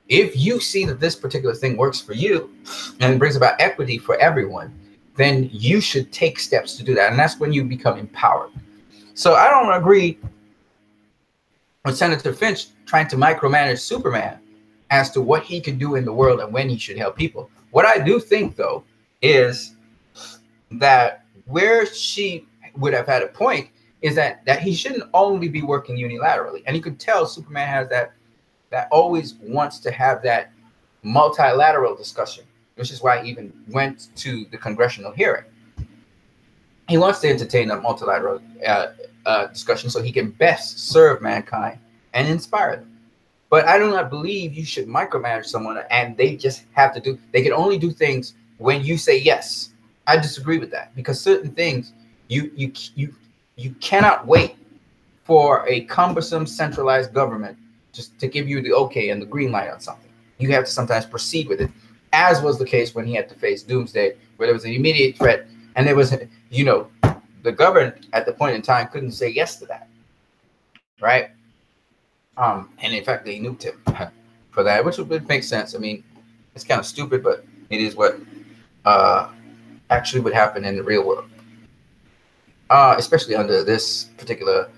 if you see that this particular thing works for you and brings about equity for everyone, then you should take steps to do that. And that's when you become empowered. So I don't agree with Senator Finch trying to micromanage Superman as to what he can do in the world and when he should help people. What I do think, though, is that where she would have had a point is that he shouldn't only be working unilaterally. And you could tell Superman has that always wants to have that multilateral discussion, which is why he even went to the congressional hearing. He wants to entertain a multilateral discussion so he can best serve mankind and inspire them. But I do not believe you should micromanage someone and they just have to they can only do things when you say yes. I disagree with that, because certain things you cannot wait for a cumbersome centralized government just to give you the okay and the green light on something. You have to sometimes proceed with it, as was the case when he had to face Doomsday, where there was an immediate threat, and there was, the government at the point in time couldn't say yes to that, right? And in fact, they nuked him for that, which would make sense. I mean, it's kind of stupid, but it is what actually would happen in the real world, especially under this particular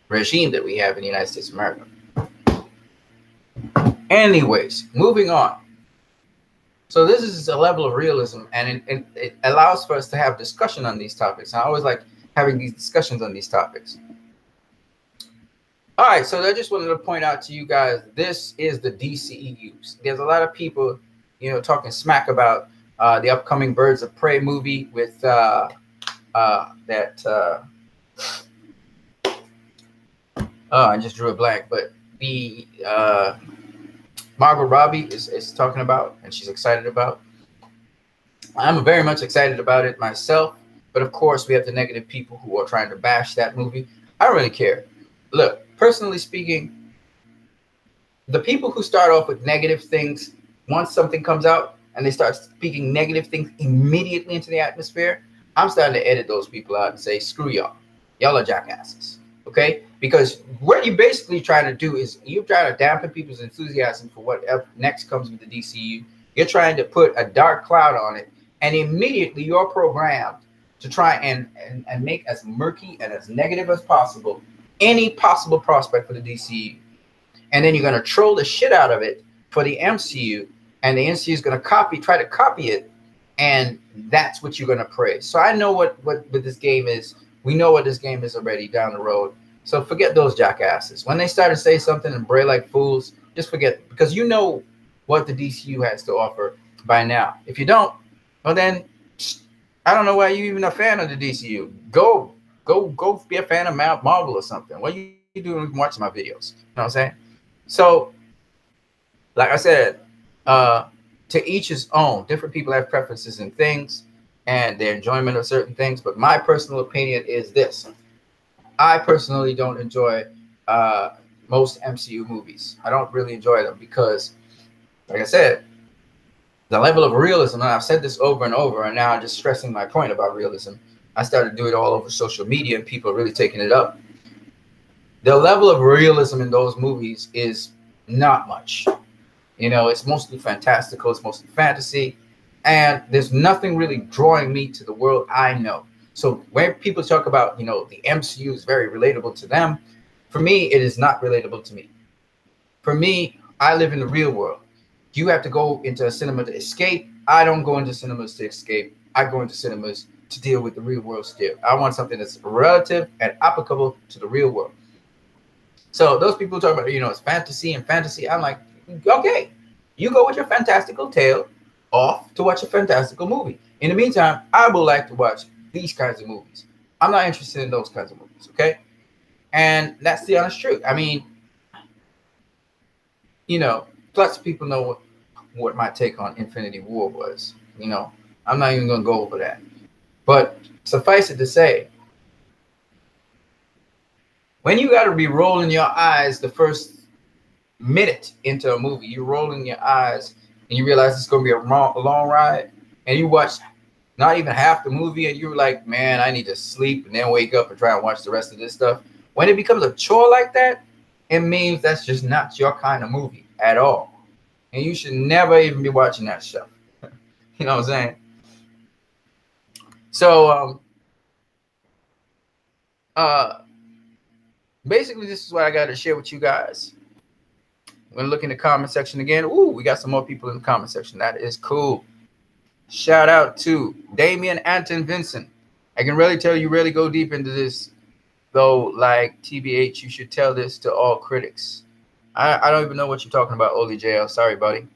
regime that we have in the United States of America. Anyways, moving on. So this is a level of realism, and it allows for us to have discussion on these topics. I always like having these discussions on these topics. All right, so I just wanted to point out to you guys, this is the DCEUs. There's a lot of people, talking smack about the upcoming Birds of Prey movie with I just drew a blank, but the Margot Robbie is talking about, and she's excited about. I'm very much excited about it myself, but of course we have the negative people who are trying to bash that movie. I don't really care. Look, personally speaking, the people who start off with negative things, once something comes out and they start speaking negative things immediately into the atmosphere, I'm starting to edit those people out and say, screw y'all. Y'all are jackasses. Okay? Because what you're basically trying to do is you're trying to dampen people's enthusiasm for whatever next comes with the DCU. You're trying to put a dark cloud on it, and immediately you're programmed to try and make as murky and as negative as possible any possible prospect for the DCU. And then you're going to troll the shit out of it for the MCU, and the MCU is going to try to copy it, and that's what you're going to praise. So I know what this game is. We know what this game is already down the road. So forget those jackasses. When they start to say something and bray like fools, just forget it, because you know what the DCU has to offer by now. If you don't, well then, I don't know why you're even a fan of the DCU. Go be a fan of Marvel or something. What are you doing watching my videos? You know what I'm saying? So, like I said, to each his own. Different people have preferences in things and their enjoyment of certain things. But my personal opinion is this. I personally don't enjoy most MCU movies. I don't really enjoy them because, like I said, the level of realism, and I've said this over and over, and now I'm just stressing my point about realism. I started to do it all over social media, and people are really taking it up. The level of realism in those movies is not much. It's mostly fantastical, it's mostly fantasy, and there's nothing really drawing me to the world I know. So when people talk about, the MCU is very relatable to them, for me, it is not relatable to me. For me, I live in the real world. You have to go into a cinema to escape. I don't go into cinemas to escape. I go into cinemas to deal with the real world still. I want something that's relative and applicable to the real world. So those people talk about, it's fantasy and fantasy. I'm like, okay, you go with your fantastical tale off to watch a fantastical movie. In the meantime, I would like to watch these kinds of movies. I'm not interested in those kinds of movies, okay? And that's the honest truth. I mean, you know, lots of people know what my take on Infinity War was. You know, I'm not even going to go over that. But suffice it to say, when you got to be rolling your eyes the first minute into a movie, you're rolling your eyes and you realize it's going to be a long ride, and you watch not even half the movie and you're like, man, I need to sleep and then wake up and try and watch the rest of this stuff. When it becomes a chore like that, it means that's just not your kind of movie at all. And you should never even be watching that stuff. You know what I'm saying? So, basically, this is what I got to share with you guys. I'm going to look in the comment section again. Ooh, we got some more people in the comment section. That is cool. Shout out to Damian Anton Vincent. I can really tell you really go deep into this, though. Like, TBH, you should tell this to all critics. I don't even know what you're talking about, Oli JL. Sorry, buddy.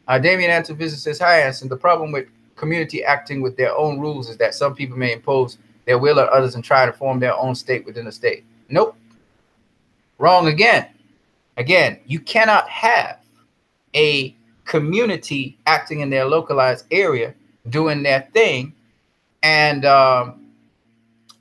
Damian Anton Vincent says, hi, Anson. The problem with community acting with their own rules is that some people may impose their will on others and try to form their own state within a state. Nope. Wrong again. Again, you cannot have a community acting in their localized area doing their thing. And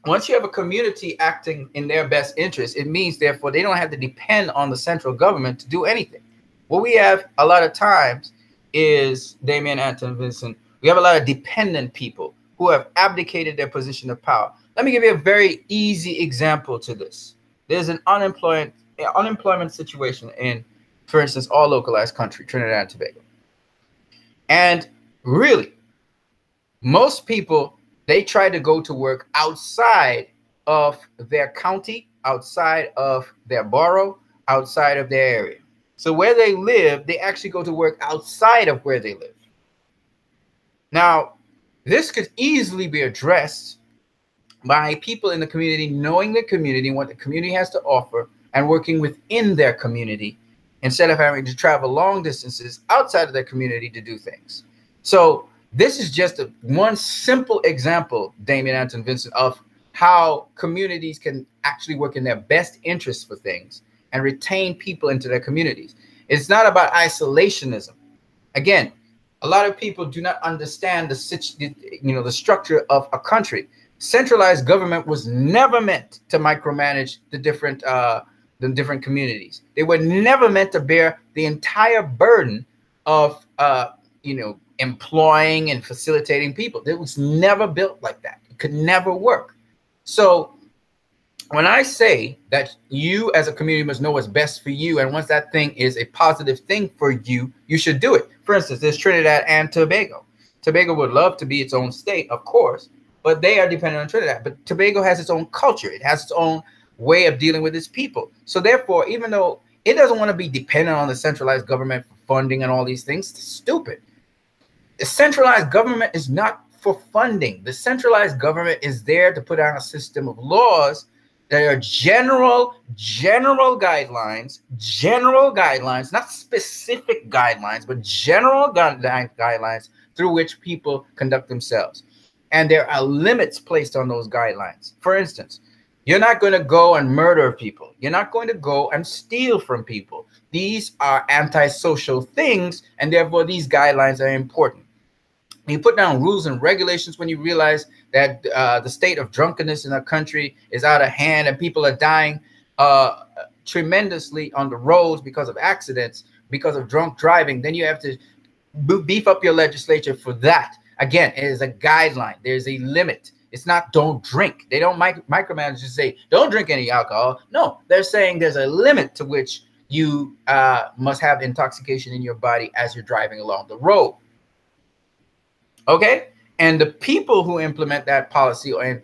once you have a community acting in their best interest, it means, therefore, they don't have to depend on the central government to do anything. What we have a lot of times is, Damian Anton Vincent, we have a lot of dependent people who have abdicated their position of power. Let me give you a very easy example to this. There's an unemployment situation in, for instance, all localized country, Trinidad and Tobago. And really, most people, they try to go to work outside of their county, outside of their borough, outside of their area. So where they live, they actually go to work outside of where they live. Now, this could easily be addressed by people in the community knowing the community, what the community has to offer, and working within their community instead of having to travel long distances outside of their community to do things. So this is just one simple example, Damian Anton Vincent, of how communities can actually work in their best interests for things and retain people into their communities. It's not about isolationism. Again, a lot of people do not understand the structure of a country. Centralized government was never meant to micromanage the different communities. They were never meant to bear the entire burden of employing and facilitating people. It was never built like that. It could never work. So when I say that you as a community must know what's best for you, and once that thing is a positive thing for you, you should do it. For instance, there's Trinidad and Tobago. Tobago would love to be its own state, of course, but they are dependent on Trinidad. But Tobago has its own culture. It has its own way of dealing with its people. So therefore, even though it doesn't want to be dependent on the centralized government for funding and all these things, it's stupid. The centralized government is not for funding. The centralized government is there to put out a system of laws that are general guidelines, not specific guidelines, but general guidelines through which people conduct themselves. And there are limits placed on those guidelines. For instance, you're not going to go and murder people. You're not going to go and steal from people. These are antisocial things, and therefore these guidelines are important. You put down rules and regulations when you realize that the state of drunkenness in our country is out of hand and people are dying tremendously on the roads because of accidents, because of drunk driving. Then you have to beef up your legislature for that. Again, it is a guideline. There's a limit. It's not don't drink. They don't micromanage to say don't drink any alcohol. No, they're saying there's a limit to which you must have intoxication in your body as you're driving along the road. Okay, and the people who implement that policy or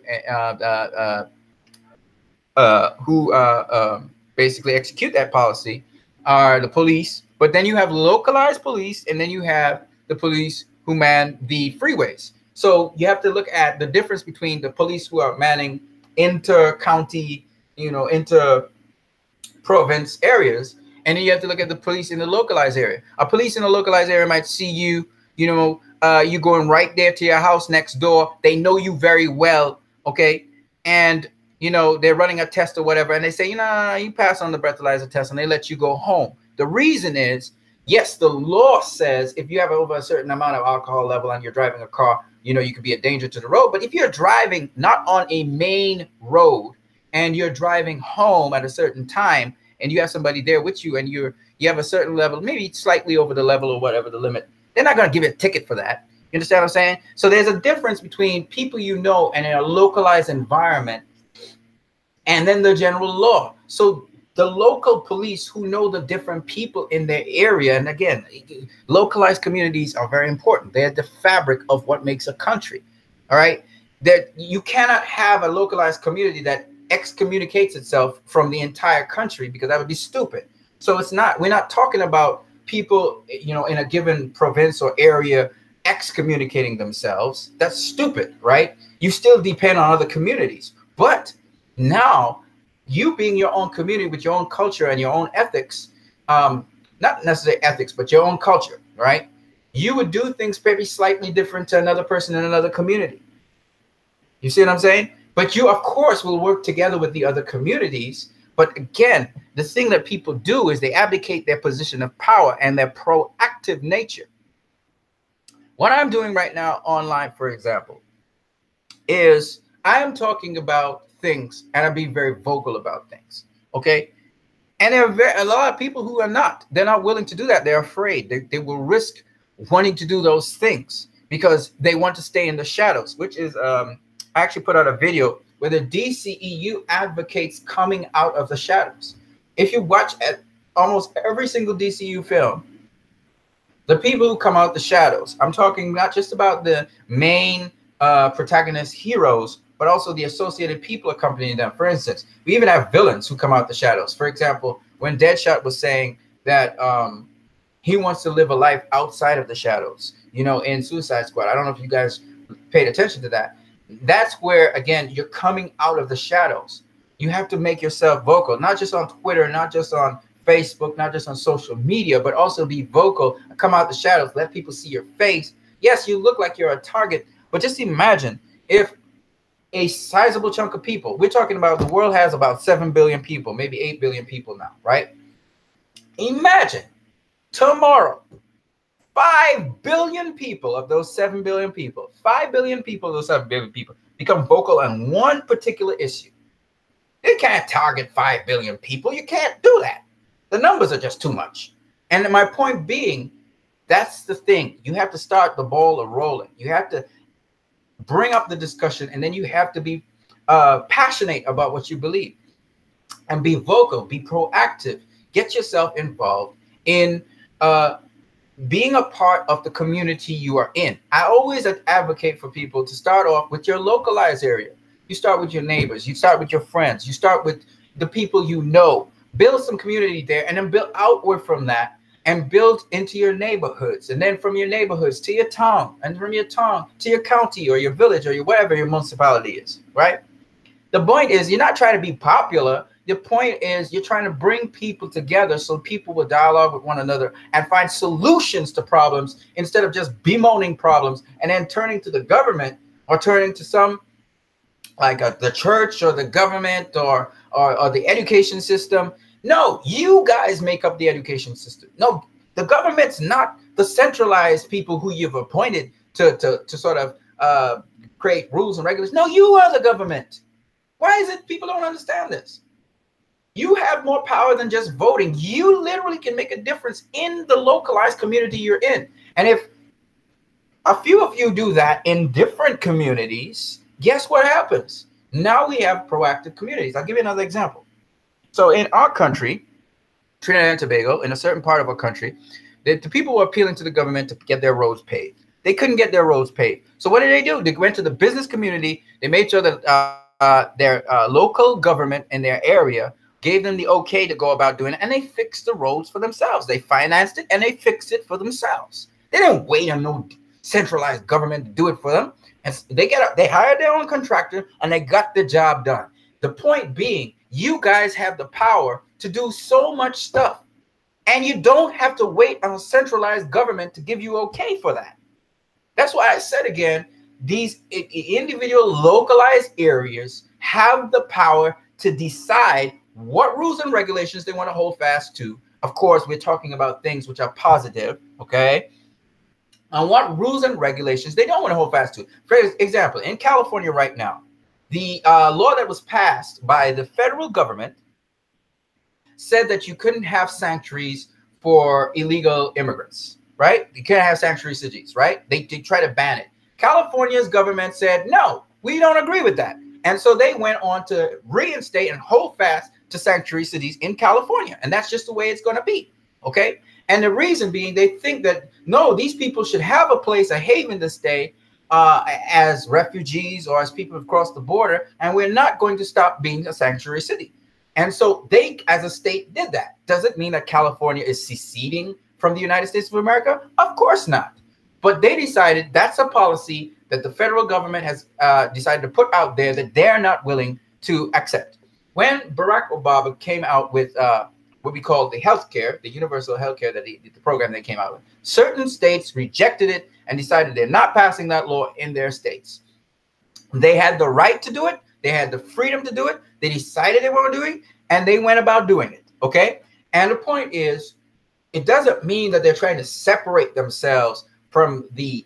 who basically execute that policy are the police. But then you have localized police, and then you have the police who man the freeways. So you have to look at the difference between the police who are manning inter-county, inter-province areas, and then you have to look at the police in the localized area. A police in a localized area might see you, you're going right there to your house next door. They know you very well, okay? And you know, they're running a test or whatever, and they say, you know, you pass on the breathalyzer test, and they let you go home. The reason is, yes, the law says if you have over a certain amount of alcohol level and you're driving a car, you know, you could be a danger to the road. But if you're driving not on a main road and you're driving home at a certain time and you have somebody there with you and you have a certain level, maybe slightly over the level or whatever the limit, they're not going to give you a ticket for that. You understand what I'm saying? So there's a difference between people you know and in a localized environment and then the general law. So the local police who know the different people in their area, and again, localized communities are very important. They're the fabric of what makes a country. All right, that you cannot have a localized community that excommunicates itself from the entire country, because that would be stupid. So it's not, we're not talking about people, you know, in a given province or area excommunicating themselves. That's stupid, right? You still depend on other communities, but now you being your own community with your own culture and your own ethics, not necessarily ethics, but your own culture, right? You would do things very slightly different to another person in another community. You see what I'm saying? But you, of course, will work together with the other communities. But again, the thing that people do is they abdicate their position of power and their proactive nature. What I'm doing right now online, for example, is I am talking about things and I'm being very vocal about things. Okay. And there are a lot of people who are not. They're not willing to do that. They're afraid. They will risk wanting to do those things because they want to stay in the shadows, which is I actually put out a video where the DCEU advocates coming out of the shadows. If you watch at almost every single DCEU film, the people who come out the shadows, I'm talking not just about the main protagonist heroes, but also the associated people accompanying them. For instance, we even have villains who come out the shadows. For example, when Deadshot was saying that he wants to live a life outside of the shadows, you know, in Suicide Squad. I don't know if you guys paid attention to that. That's where, again, you're coming out of the shadows. You have to make yourself vocal, not just on Twitter, not just on Facebook, not just on social media, but also be vocal, come out the shadows, let people see your face. Yes, you look like you're a target, but just imagine if a sizable chunk of people, we're talking about the world has about 7 billion people, maybe 8 billion people now, right? Imagine tomorrow, 5 billion people of those 7 billion people, 5 billion people of those 7 billion people become vocal on one particular issue. You can't target 5 billion people. You can't do that. The numbers are just too much. And my point being, that's the thing. You have to start the ball rolling. You have to bring up the discussion, and then you have to be passionate about what you believe and be vocal, be proactive, get yourself involved in being a part of the community you are in. I always advocate for people to start off with your localized area. You start with your neighbors, you start with your friends, you start with the people you know, build some community there, and then build outward from that and build into your neighborhoods, and then from your neighborhoods to your town, and from your town to your county or your village or your whatever your municipality is, right? The point is, you're not trying to be popular. The point is you're trying to bring people together so people will dialogue with one another and find solutions to problems instead of just bemoaning problems and then turning to the government or turning to some like the church or the government or the education system. No, you guys make up the education system. No, the government's not the centralized people who you've appointed to sort of create rules and regulations. No, you are the government. Why is it people don't understand this? You have more power than just voting. You literally can make a difference in the localized community you're in. And if a few of you do that in different communities, guess what happens? Now we have proactive communities. I'll give you another example. So in our country, Trinidad and Tobago, in a certain part of our country, the people were appealing to the government to get their roads paved. They couldn't get their roads paved. So what did they do? They went to the business community. They made sure that their local government in their area gave them the okay to go about doing it, and they fixed the roads for themselves. They financed it, and they fixed it for themselves. They didn't wait on no centralized government to do it for them. And they hired their own contractor, and they got the job done. The point being, you guys have the power to do so much stuff, and you don't have to wait on a centralized government to give you okay for that. That's why I said again, these individual localized areas have the power to decide what rules and regulations they want to hold fast to. Of course, we're talking about things which are positive, okay? And what rules and regulations they don't want to hold fast to. For example, in California right now, the law that was passed by the federal government said that you couldn't have sanctuaries for illegal immigrants, right? You can't have sanctuary cities, right? They try to ban it. California's government said, no, we don't agree with that. And so they went on to reinstate and hold fast to sanctuary cities in California. And that's just the way it's going to be, okay? And the reason being, they think that, no, these people should have a place, a haven to stay as refugees or as people who've crossed the border, and we're not going to stop being a sanctuary city. And so they, as a state, did that. Does it mean that California is seceding from the United States of America? Of course not. But they decided that's a policy that the federal government has decided to put out there that they're not willing to accept. When Barack Obama came out with what we call the healthcare, the universal healthcare, the program they came out with, certain states rejected it and decided they're not passing that law in their states. They had the right to do it. They had the freedom to do it. They decided they were doing it, and they went about doing it, okay? And the point is, it doesn't mean that they're trying to separate themselves from the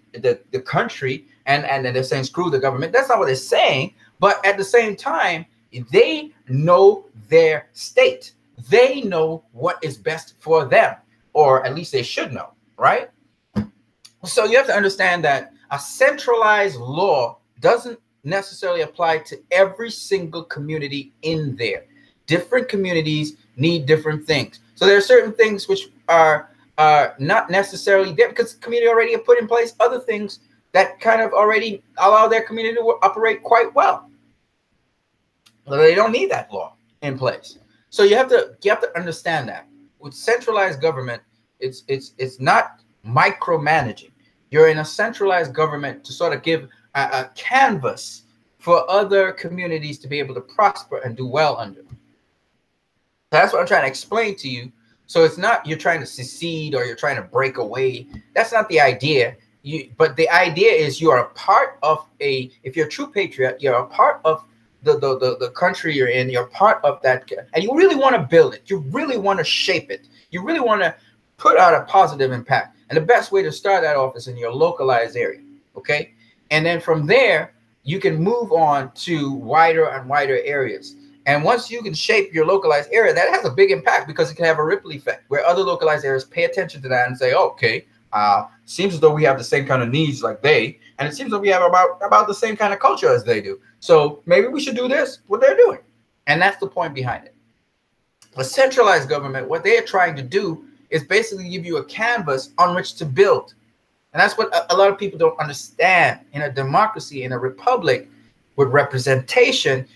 country and they're saying, screw the government. That's not what they're saying. But at the same time, they know their state. They know what is best for them, or at least they should know, right? So you have to understand that a centralized law doesn't necessarily apply to every single community in there. Different communities need different things. So there are certain things which are not necessarily there because the community already have put in place other things that kind of already allow their community to operate quite well. So they don't need that law in place. So you have to understand that with centralized government, it's not micromanaging. You're in a centralized government to sort of give a canvas for other communities to be able to prosper and do well under. That's what I'm trying to explain to you. So it's not you're trying to secede or you're trying to break away. That's not the idea. But the idea is you are a part of if you're a true patriot, you're a part of the country you're in. You're part of that, and you really want to build it. You really want to shape it. You really want to put out a positive impact. And the best way to start that off is in your localized area, okay? And then from there, you can move on to wider and wider areas. And once you can shape your localized area, that has a big impact because it can have a ripple effect where other localized areas pay attention to that and say, oh, okay, seems as though we have the same kind of needs like they, and it seems that we have about the same kind of culture as they do. So maybe we should do this, what they're doing. And that's the point behind it. A centralized government, what they're trying to do is basically give you a canvas on which to build. And that's what a lot of people don't understand. In a democracy, in a republic with representation,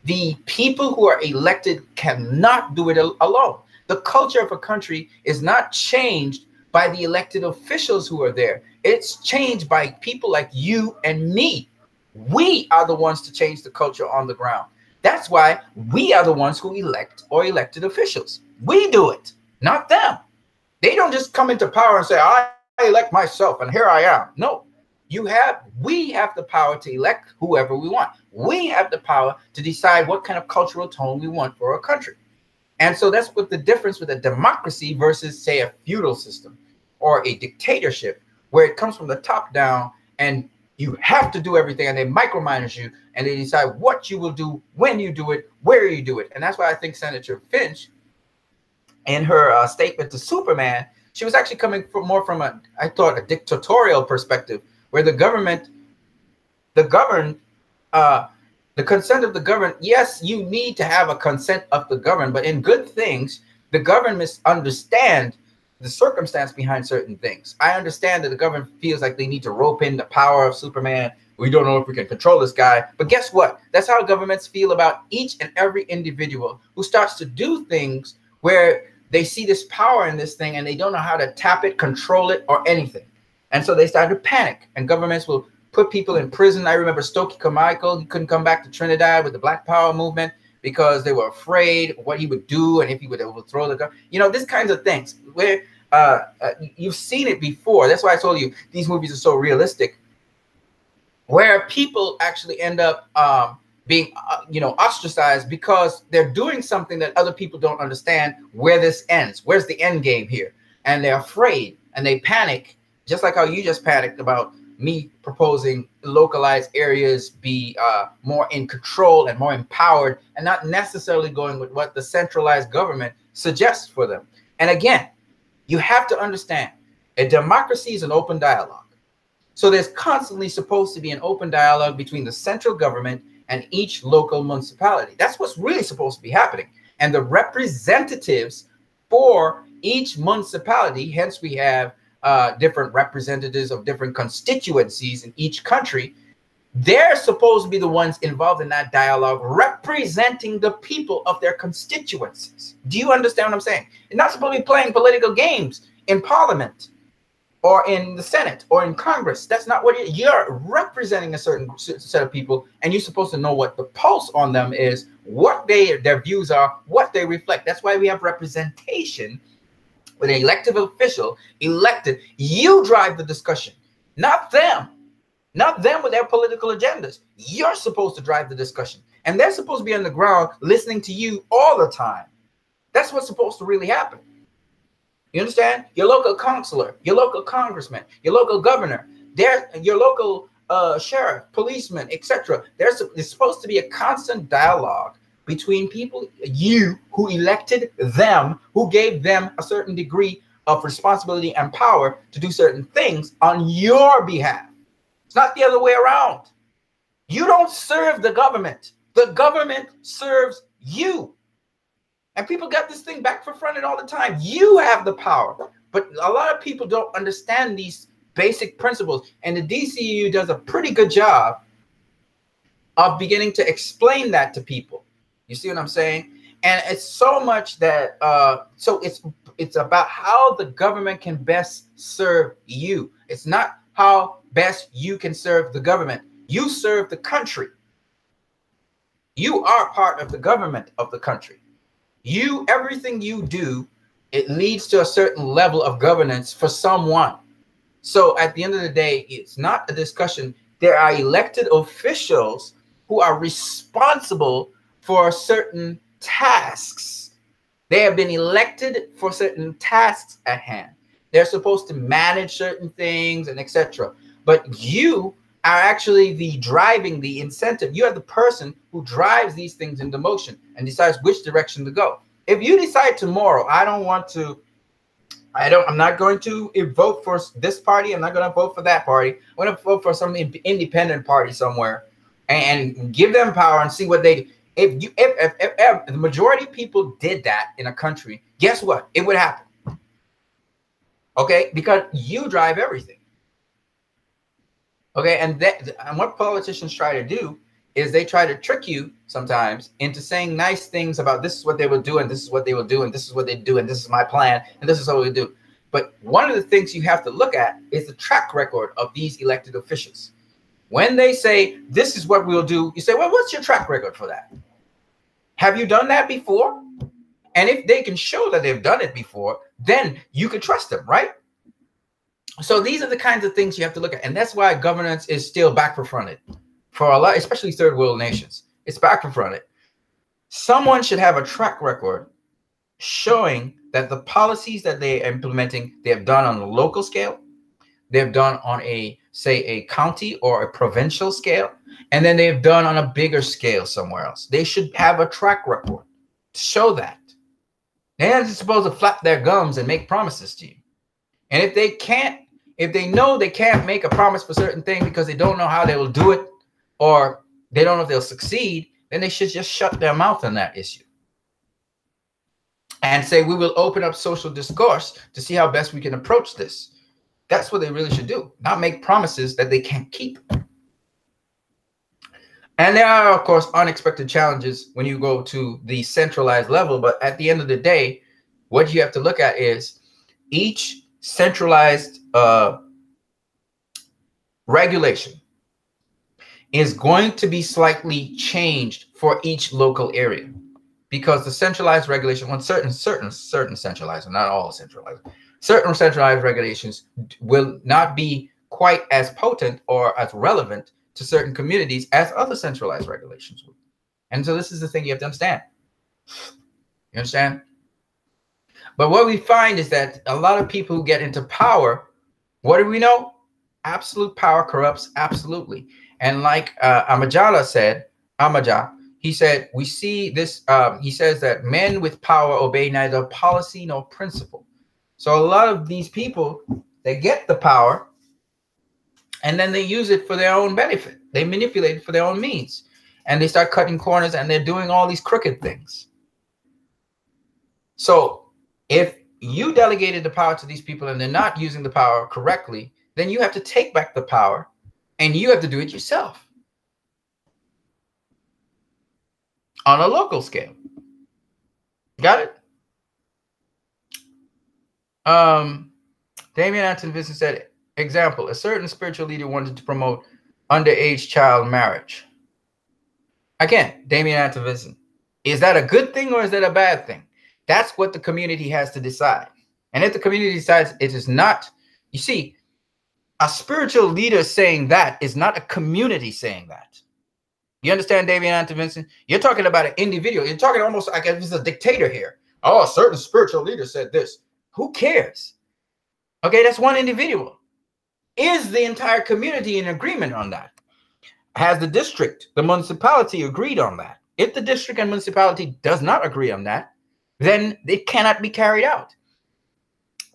the people who are elected cannot do it alone. The culture of a country is not changed by the elected officials who are there. It's changed by people like you and me. We are the ones to change the culture on the ground. That's why we are the ones who elect or elected officials. We do it, not them. They don't just come into power and say, I elect myself and here I am. No, we have the power to elect whoever we want. We have the power to decide what kind of cultural tone we want for our country. And so that's what the difference with a democracy versus, say, a feudal system or a dictatorship, where it comes from the top down and you have to do everything and they micromanage you and they decide what you will do, when you do it, where you do it. And that's why I think Senator Finch, in her statement to Superman, she was actually coming more from I thought, a dictatorial perspective, where the consent of the governed. Yes, you need to have a consent of the governed, but in good things, the government must understand the circumstance behind certain things. I understand that the government feels like they need to rope in the power of Superman. We don't know if we can control this guy. But guess what? That's how governments feel about each and every individual who starts to do things where they see this power in this thing and they don't know how to tap it, control it, or anything. And so they start to panic, and governments will put people in prison. I remember Stokely Carmichael. He couldn't come back to Trinidad with the Black Power movement because they were afraid of what he would do and if he would overthrow the government. You know, these kinds of things where you've seen it before. That's why I told you these movies are so realistic. where people actually end up being, ostracized because they're doing something that other people don't understand where this ends. Where's the end game here? And they're afraid and they panic, just like how you just panicked about me proposing localized areas be more in control and more empowered, and not necessarily going with what the centralized government suggests for them. And again, you have to understand, a democracy is an open dialogue. So there's constantly supposed to be an open dialogue between the central government and each local municipality. That's what's really supposed to be happening. And the representatives for each municipality, hence we have different representatives of different constituencies in each country, they're supposed to be the ones involved in that dialogue, representing the people of their constituencies. Do you understand what I'm saying? You're not supposed to be playing political games in Parliament or in the Senate or in Congress. That's not what you're representing. A certain set of people, and you're supposed to know what the pulse on them is, what their views are, what they reflect. That's why we have representation with an elected official elected. You drive the discussion, not them. Not them with their political agendas. You're supposed to drive the discussion. And they're supposed to be on the ground listening to you all the time. That's what's supposed to really happen. You understand? Your local counselor, your local congressman, your local governor, your local sheriff, policeman, etc. There's supposed to be a constant dialogue between people, you who elected them, who gave them a certain degree of responsibility and power to do certain things on your behalf. It's not the other way around. You don't serve the government. The government serves you. And people got this thing back for fronted all the time. You have the power. But a lot of people don't understand these basic principles. And the DCEU does a pretty good job of beginning to explain that to people. You see what I'm saying? And it's so much that, so it's about how the government can best serve you. It's not how best you can serve the government. You serve the country. You are part of the government of the country. Everything you do, it leads to a certain level of governance for someone. So at the end of the day, it's not a discussion. There are elected officials who are responsible for certain tasks. They have been elected for certain tasks at hand. They're supposed to manage certain things and etc. But you are actually the incentive. You are the person who drives these things into motion and decides which direction to go. If you decide tomorrow, I'm not going to vote for this party. I'm not going to vote for that party. I'm going to vote for some independent party somewhere and give them power and see what they do. If the majority of people did that in a country, guess what? It would happen. Okay, because you drive everything. Okay, and what politicians try to do is they try to trick you sometimes into saying nice things about this is what they will do, and this is what they will do, and this is what they do, and this is my plan, and this is what we do. But one of the things you have to look at is the track record of these elected officials. When they say this is what we'll do, you say, well, what's your track record for that? Have you done that before? And if they can show that they've done it before, then you can trust them, right? So these are the kinds of things you have to look at. And that's why governance is still back-fronted for a lot, especially third world nations. It's back-fronted. Someone should have a track record showing that the policies that they are implementing, they have done on a local scale, they've done on say a county or a provincial scale, and then they've done on a bigger scale somewhere else. They should have a track record to show that. They're not supposed to flap their gums and make promises to you. And if they know they can't make a promise for certain things because they don't know how they will do it, or they don't know if they'll succeed, then they should just shut their mouth on that issue and say, we will open up social discourse to see how best we can approach this. That's what they really should do, not make promises that they can't keep. And there are, of course, unexpected challenges when you go to the centralized level. But at the end of the day, what you have to look at is each centralized regulation is going to be slightly changed for each local area, because the centralized regulation, when certain centralized, not all centralized, certain centralized regulations will not be quite as potent or as relevant to certain communities as other centralized regulations would. And so this is the thing you have to understand. You understand? But what we find is that a lot of people who get into power, what do we know? Absolute power corrupts absolutely. And like Amajala said, he said, we see this, he says that men with power obey neither policy nor principle. So a lot of these people, they get the power and then they use it for their own benefit. They manipulate it for their own means. And they start cutting corners and they're doing all these crooked things. So if you delegated the power to these people and they're not using the power correctly, then you have to take back the power and you have to do it yourself on a local scale. Got it? Damian Anton Vincent said, example, a certain spiritual leader wanted to promote underage child marriage. Again, Damian Anton Vincent, is that a good thing or is that a bad thing? That's what the community has to decide. And if the community decides it is not, you see, a spiritual leader saying that is not a community saying that. You understand, Damian Anton Vincent? You're talking about an individual. You're talking almost like there's a dictator here. Oh, a certain spiritual leader said this. Who cares? Okay, that's one individual. Is the entire community in agreement on that? Has the district, the municipality agreed on that? If the district and municipality does not agree on that, then it cannot be carried out.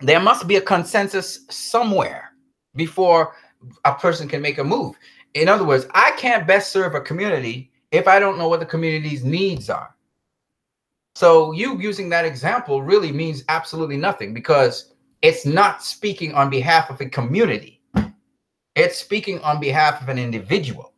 There must be a consensus somewhere before a person can make a move. In other words, I can't best serve a community if I don't know what the community's needs are. So you using that example really means absolutely nothing because it's not speaking on behalf of a community. It's speaking on behalf of an individual.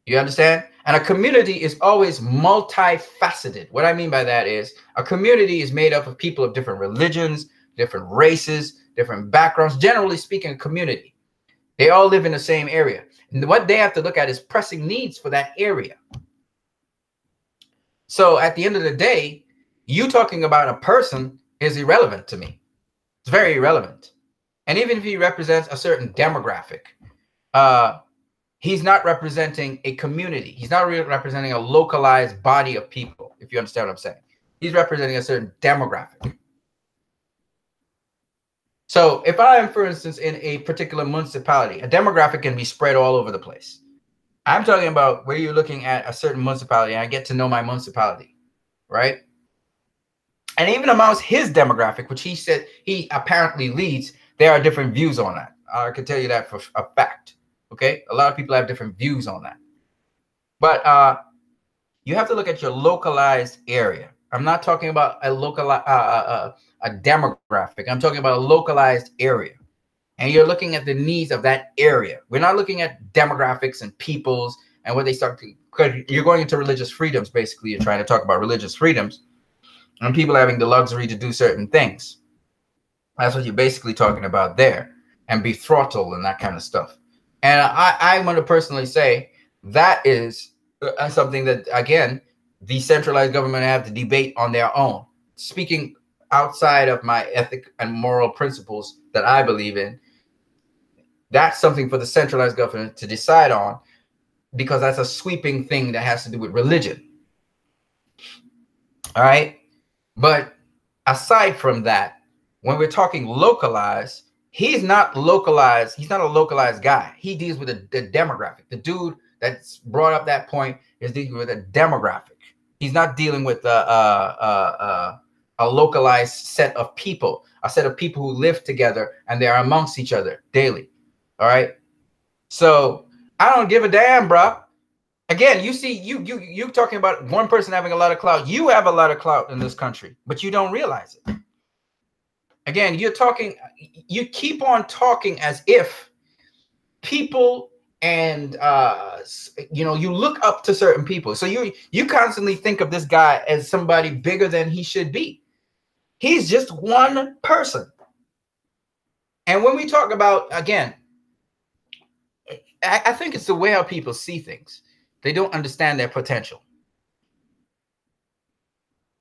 You understand? And a community is always multifaceted. What I mean by that is a community is made up of people of different religions, different races, different backgrounds. Generally speaking, a community. They all live in the same area. And what they have to look at is pressing needs for that area. So at the end of the day, you talking about a person is irrelevant to me. It's very irrelevant. And even if he represents a certain demographic, he's not representing a community. He's not representing a localized body of people, if you understand what I'm saying. He's representing a certain demographic. So if I am, for instance, in a particular municipality, a demographic can be spread all over the place. I'm talking about where you're looking at a certain municipality and I get to know my municipality, right? And even amongst his demographic, which he said he apparently leads, there are different views on that. I can tell you that for a fact. Okay, a lot of people have different views on that. But you have to look at your localized area. I'm not talking about a local a demographic. I'm talking about a localized area. And you're looking at the needs of that area. We're not looking at demographics and peoples and what they start to, because you're going into religious freedoms, basically. You're trying to talk about religious freedoms and people having the luxury to do certain things. That's what you're basically talking about there, and be throttled and that kind of stuff. And I want to personally say that is something that, again, the centralized government have to debate on their own. Speaking outside of my ethic and moral principles that I believe in, that's something for the centralized government to decide on, because that's a sweeping thing that has to do with religion. All right. But aside from that, when we're talking localized, he's not localized. He's not a localized guy. He deals with the demographic. The dude that's brought up that point is dealing with a demographic. He's not dealing with a localized set of people, a set of people who live together and they're amongst each other daily. All right. So I don't give a damn, bro. Again, you see, you talking about one person having a lot of clout. You have a lot of clout in this country, but you don't realize it. Again, you're talking, you keep on talking as if people and, you look up to certain people. So you constantly think of this guy as somebody bigger than he should be. He's just one person. And when we talk about, again, I think it's the way how people see things. They don't understand their potential.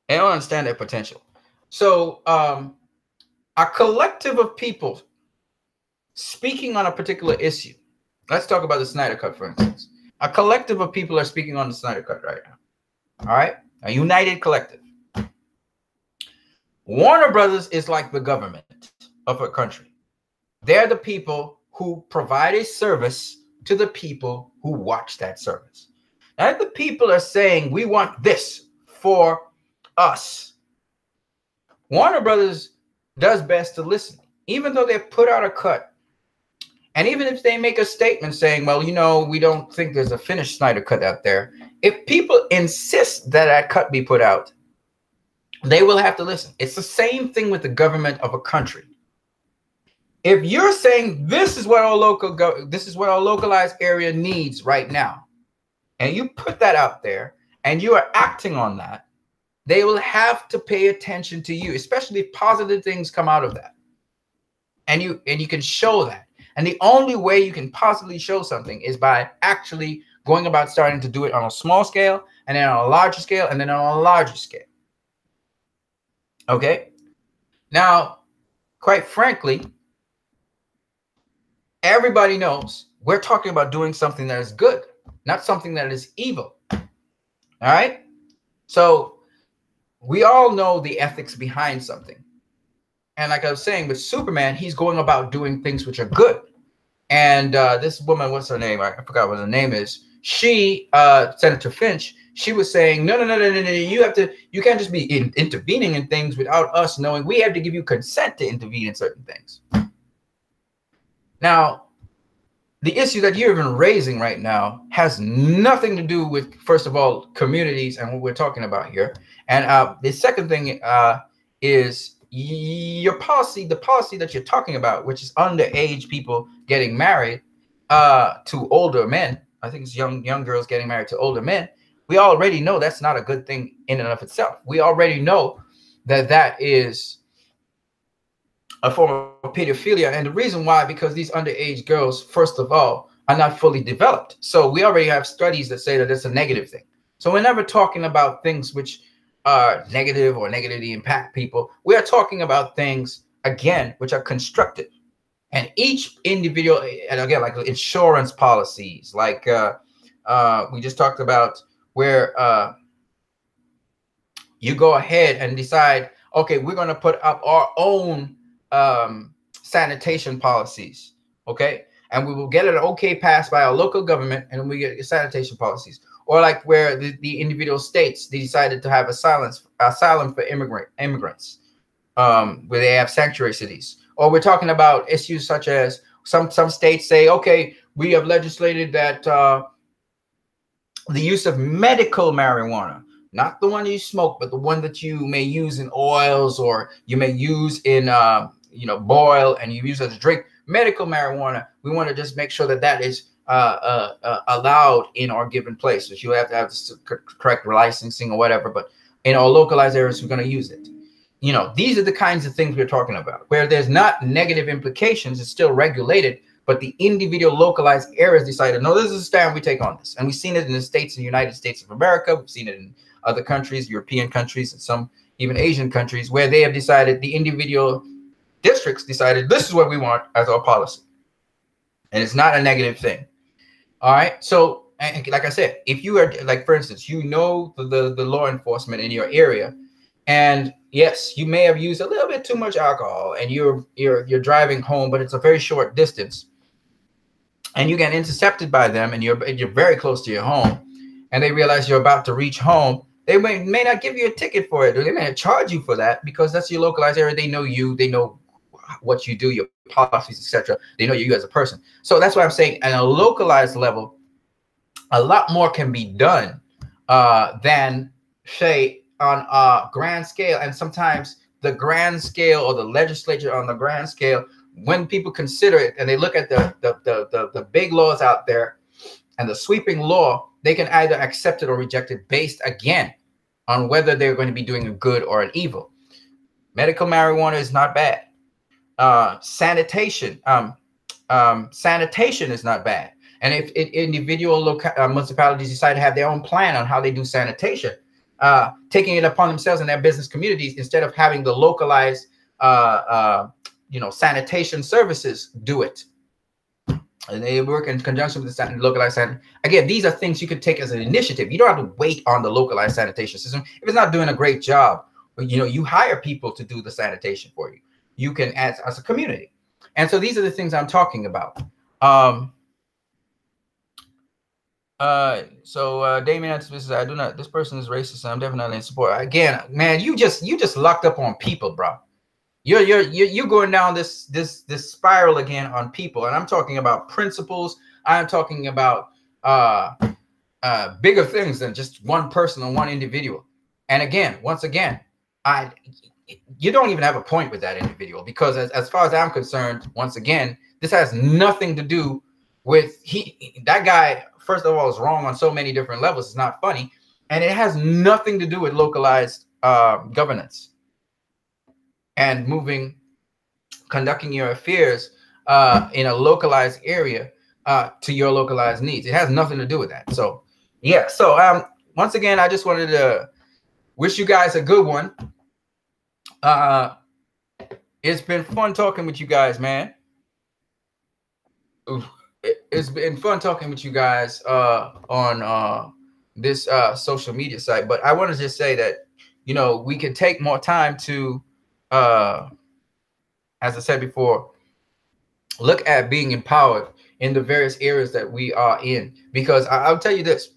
They don't understand their potential. So a collective of people speaking on a particular issue, Let's talk about the Snyder Cut, for instance. A collective of people are speaking on the Snyder Cut right now. All right? A united collective. Warner Brothers is like the government of a country. They're the people who provide a service to the people who watch that service. And the people are saying, we want this for us. Warner Brothers does best to listen, even though they've put out a cut. And even if they make a statement saying, well, you know, we don't think there's a finished Snyder Cut out there. If people insist that that cut be put out, they will have to listen. It's the same thing with the government of a country. If you're saying this is what our localized area needs right now, and you put that out there and you are acting on that, they will have to pay attention to you, especially if positive things come out of that. And you can show that. And the only way you can possibly show something is by actually going about starting to do it on a small scale, and then on a larger scale, and then on a larger scale. Okay? Now, quite frankly, everybody knows we're talking about doing something that is good, not something that is evil. All right? So we all know the ethics behind something. And like I was saying, with Superman, he's going about doing things which are good. And this woman, what's her name? I forgot what her name is. She, Senator Finch, she was saying, no, you can't just be intervening in things without us knowing. We have to give you consent to intervene in certain things. Now, the issue that you're even raising right now has nothing to do with, first of all, communities and what we're talking about here. And the second thing is your policy, the policy that you're talking about, which is underage people getting married to older men. I think it's young girls getting married to older men. We already know that's not a good thing in and of itself. We already know that that is a form of pedophilia. And the reason why, because these underage girls, first of all, are not fully developed. So we already have studies that say that it's a negative thing. So we're never talking about things which are negative or negatively impact people. We are talking about things, again, which are constructive. And each individual, and again, like insurance policies, like we just talked about, where you go ahead and decide, okay, we're going to put up our own sanitation policies, okay? And we will get an okay passed by our local government, and we get sanitation policies. Or like where the individual states, they decided to have asylum for immigrants, where they have sanctuary cities. Or we're talking about issues such as some states say, okay, we have legislated that the use of medical marijuana, not the one you smoke, but the one that you may use in oils, or you may use in, boil, and you use as a drink, medical marijuana. We want to just make sure that that is allowed in our given place. So you have to have the correct licensing or whatever, but in our localized areas, we're going to use it. You know, these are the kinds of things we're talking about, where there's not negative implications. It's still regulated, but the individual localized areas decided, no, this is a stand we take on this. And we've seen it in the States, the United States of America. We've seen it in other countries, European countries, and some even Asian countries, where they have decided, the individual districts decided, this is what we want as our policy. And it's not a negative thing. All right. So, and like I said, if you are, like, for instance, you know the law enforcement in your area, and yes, you may have used a little bit too much alcohol, and you're driving home, but it's a very short distance, and you get intercepted by them, and you're very close to your home, and they realize you're about to reach home. They may not give you a ticket for it, or they may not charge you for that, because that's your localized area. They know you. They know what you do, your policies, etc. They know you as a person. So that's why I'm saying, at a localized level, a lot more can be done than, say, on a grand scale. And sometimes the grand scale, or the legislature on the grand scale, when people consider it and they look at the big laws out there and the sweeping law, they can either accept it or reject it based, again, on whether they're going to be doing a good or an evil. Medical marijuana is not bad. Sanitation is not bad. And if individual municipalities decide to have their own plan on how they do sanitation, taking it upon themselves in their business communities, instead of having the localized, sanitation services do it, And they work in conjunction with the localized sanitation. Again, these are things you could take as an initiative. You don't have to wait on the localized sanitation system. If it's not doing a great job, you hire people to do the sanitation for you. You can as a community. And so these are the things I'm talking about. Damien says, I do not, this person is racist. I'm definitely in support. Again, man, you just locked up on people, bro. You're going down this spiral again on people, and I'm talking about principles. I'm talking about bigger things than just one person or one individual. And again, once again, you don't even have a point with that individual, because as far as I'm concerned, once again, this has nothing to do with that guy. First of all, is wrong on so many different levels. It's not funny, and it has nothing to do with localized governance and conducting your affairs in a localized area to your localized needs. It has nothing to do with that. So yeah. So once again, I just wanted to wish you guys a good one. It's been fun talking with you guys, man. It's been fun talking with you guys on this social media site. But I want to just say that, we can take more time to, as I said before, look at being empowered in the various areas that we are in. Because I'll tell you this.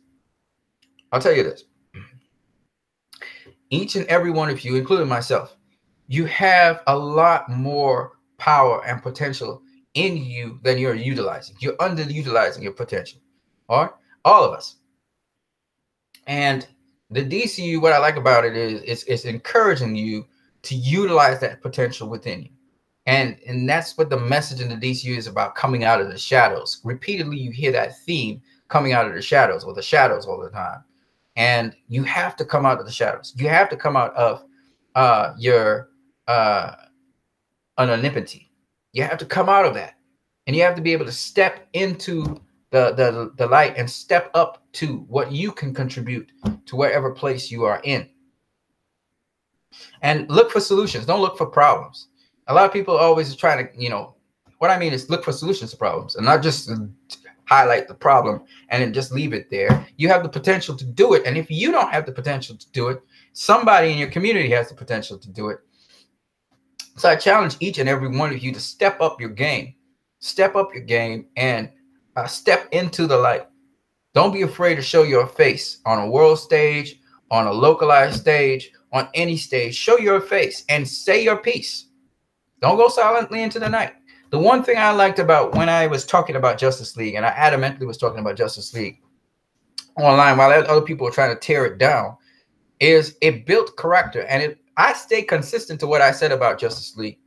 Each and every one of you, including myself, you have a lot more power and potential in you than you're utilizing. You're underutilizing your potential. All right? All of us. And the DCU, what I like about it is it's encouraging you to utilize that potential within you. And that's what the message in the DCU is about, coming out of the shadows. Repeatedly, you hear that theme, coming out of the shadows, or the shadows all the time. And you have to come out of the shadows. You have to come out of your anonymity. You have to come out of that. And you have to be able to step into the light and step up to what you can contribute to wherever place you are in. And look for solutions. Don't look for problems. A lot of people always trying to, what I mean is look for solutions to problems and not just highlight the problem and then just leave it there. You have the potential to do it. And if you don't have the potential to do it, somebody in your community has the potential to do it. So I challenge each and every one of you to step up your game. Step up your game and step into the light. Don't be afraid to show your face on a world stage, on a localized stage, on any stage. Show your face and say your piece. Don't go silently into the night. The one thing I liked about when I was talking about Justice League, and I adamantly was talking about Justice League online while other people were trying to tear it down, is it built character. And I stay consistent to what I said about Justice League.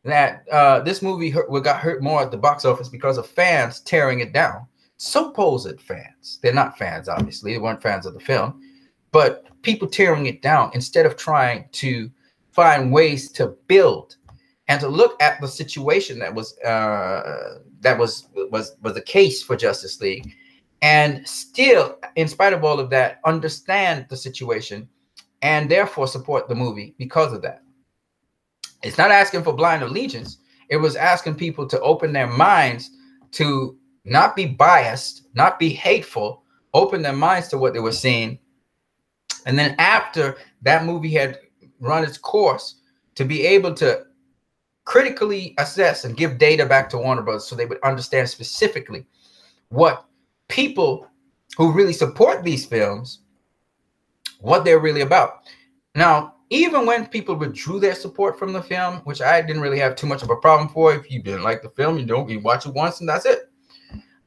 That this movie got hurt more at the box office because of fans tearing it down. Supposed fans. They're not fans, obviously. They weren't fans of the film. But people tearing it down instead of trying to find ways to build and to look at the situation that was the case for Justice League, and still, in spite of all of that, understand the situation and therefore support the movie because of that. It's not asking for blind allegiance. It was asking people to open their minds to not be biased, not be hateful, open their minds to what they were seeing. And then after that movie had run its course, to be able to critically assess and give data back to Warner Bros. So they would understand specifically what people who really support these films, what they're really about. Now, even when people withdrew their support from the film, which I didn't really have too much of a problem for. If you didn't like the film, you watch it once and that's it.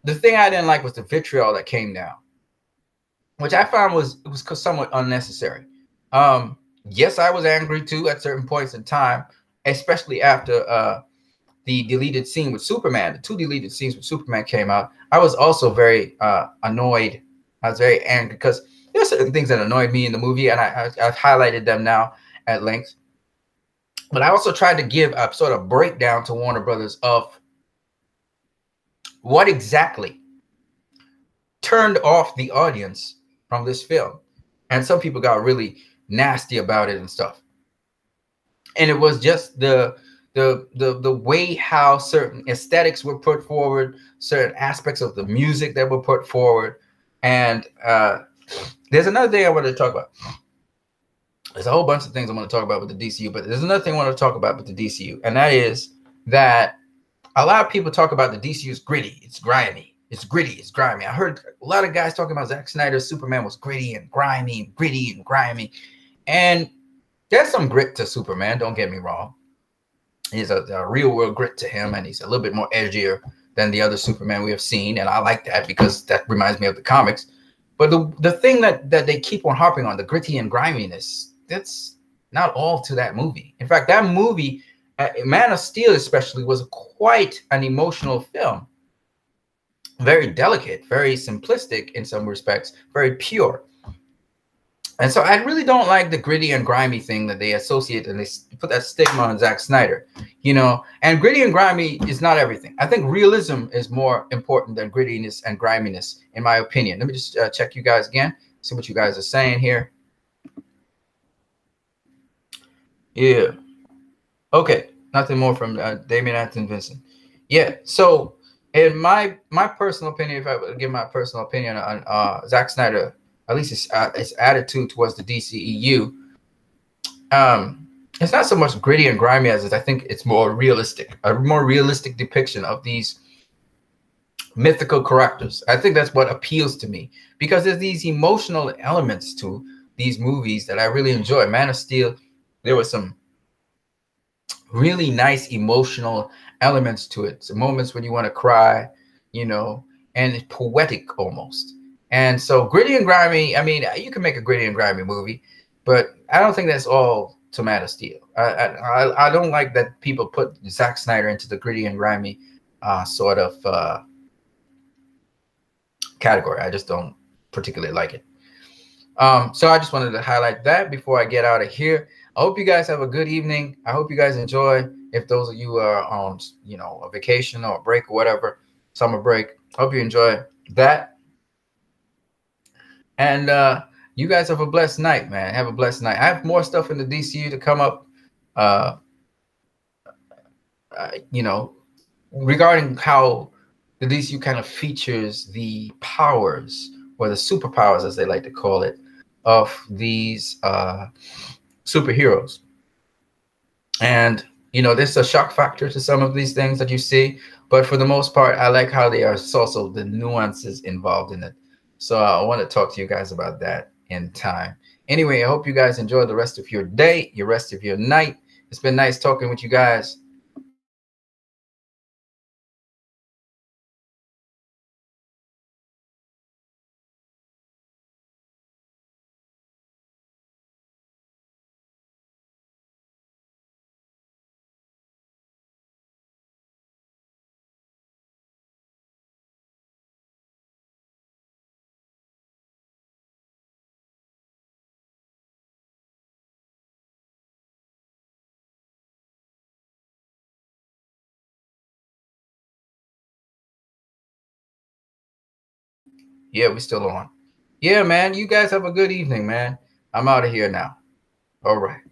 The thing I didn't like was the vitriol that came down, which I found was somewhat unnecessary. Yes, I was angry too at certain points in time, especially after the deleted scene with Superman. The 2 deleted scenes with Superman came out. I was also very annoyed. I was very angry because there are certain things that annoyed me in the movie, and I've highlighted them now at length. But I also tried to give a sort of breakdown to Warner Brothers of what exactly turned off the audience from this film. And some people got really nasty about it and stuff. And it was just the the way how certain aesthetics were put forward, certain aspects of the music that were put forward. And there's another thing I wanted to talk about. There's a whole bunch of things I want to talk about with the DCU, but there's another thing I want to talk about with the DCU, and that is that a lot of people talk about the DCU is gritty, it's grimy, it's gritty, it's grimy. I heard a lot of guys talking about Zack Snyder's Superman was gritty and grimy, and there's some grit to Superman, don't get me wrong. He's a real world grit to him, and he's a little bit more edgier than the other Superman we have seen, and I like that because that reminds me of the comics. But the thing that they keep on harping on, the gritty and griminess, that's not all to that movie. In fact, that movie, Man of Steel especially, was quite an emotional film. Very delicate, very simplistic in some respects, very pure. And so I really don't like the gritty and grimy thing that they associate, and they put that stigma on Zack Snyder, you know. And gritty and grimy is not everything. I think realism is more important than grittiness and griminess, in my opinion. Let me just check you guys again, see what you guys are saying here. Yeah. Okay. Nothing more from Damien Anthony Vincent. Yeah. So, in my personal opinion, if I would give my personal opinion on Zack Snyder, at least his attitude towards the DCEU, it's not so much gritty and grimy as I think it's more realistic, a more realistic depiction of these mythical characters. I think that's what appeals to me, because there's these emotional elements to these movies that I really enjoy. Man of Steel, there were some really nice emotional elements to it. Some moments when you want to cry, you know, and it's poetic almost. And so gritty and grimy, I mean, you can make a gritty and grimy movie, but I don't think that's all to Man of Steel. I don't like that people put Zack Snyder into the gritty and grimy sort of category. I just don't particularly like it. So I just wanted to highlight that before I get out of here. I hope you guys have a good evening. I hope you guys enjoy. If those of you are on, you know, a vacation or a break or whatever, summer break, hope you enjoy that. And you guys have a blessed night, man. Have a blessed night. I have more stuff in the DCU to come up, you know, regarding how the DCU kind of features the powers, or the superpowers, as they like to call it, of these superheroes. And, you know, there's a shock factor to some of these things that you see, but for the most part, I like how they are also the nuances involved in it. So I want to talk to you guys about that in time. Anyway, I hope you guys enjoy the rest of your day, your rest of your night. It's been nice talking with you guys. Yeah, we're still on. Yeah, man, you guys have a good evening, man. I'm out of here now. All right.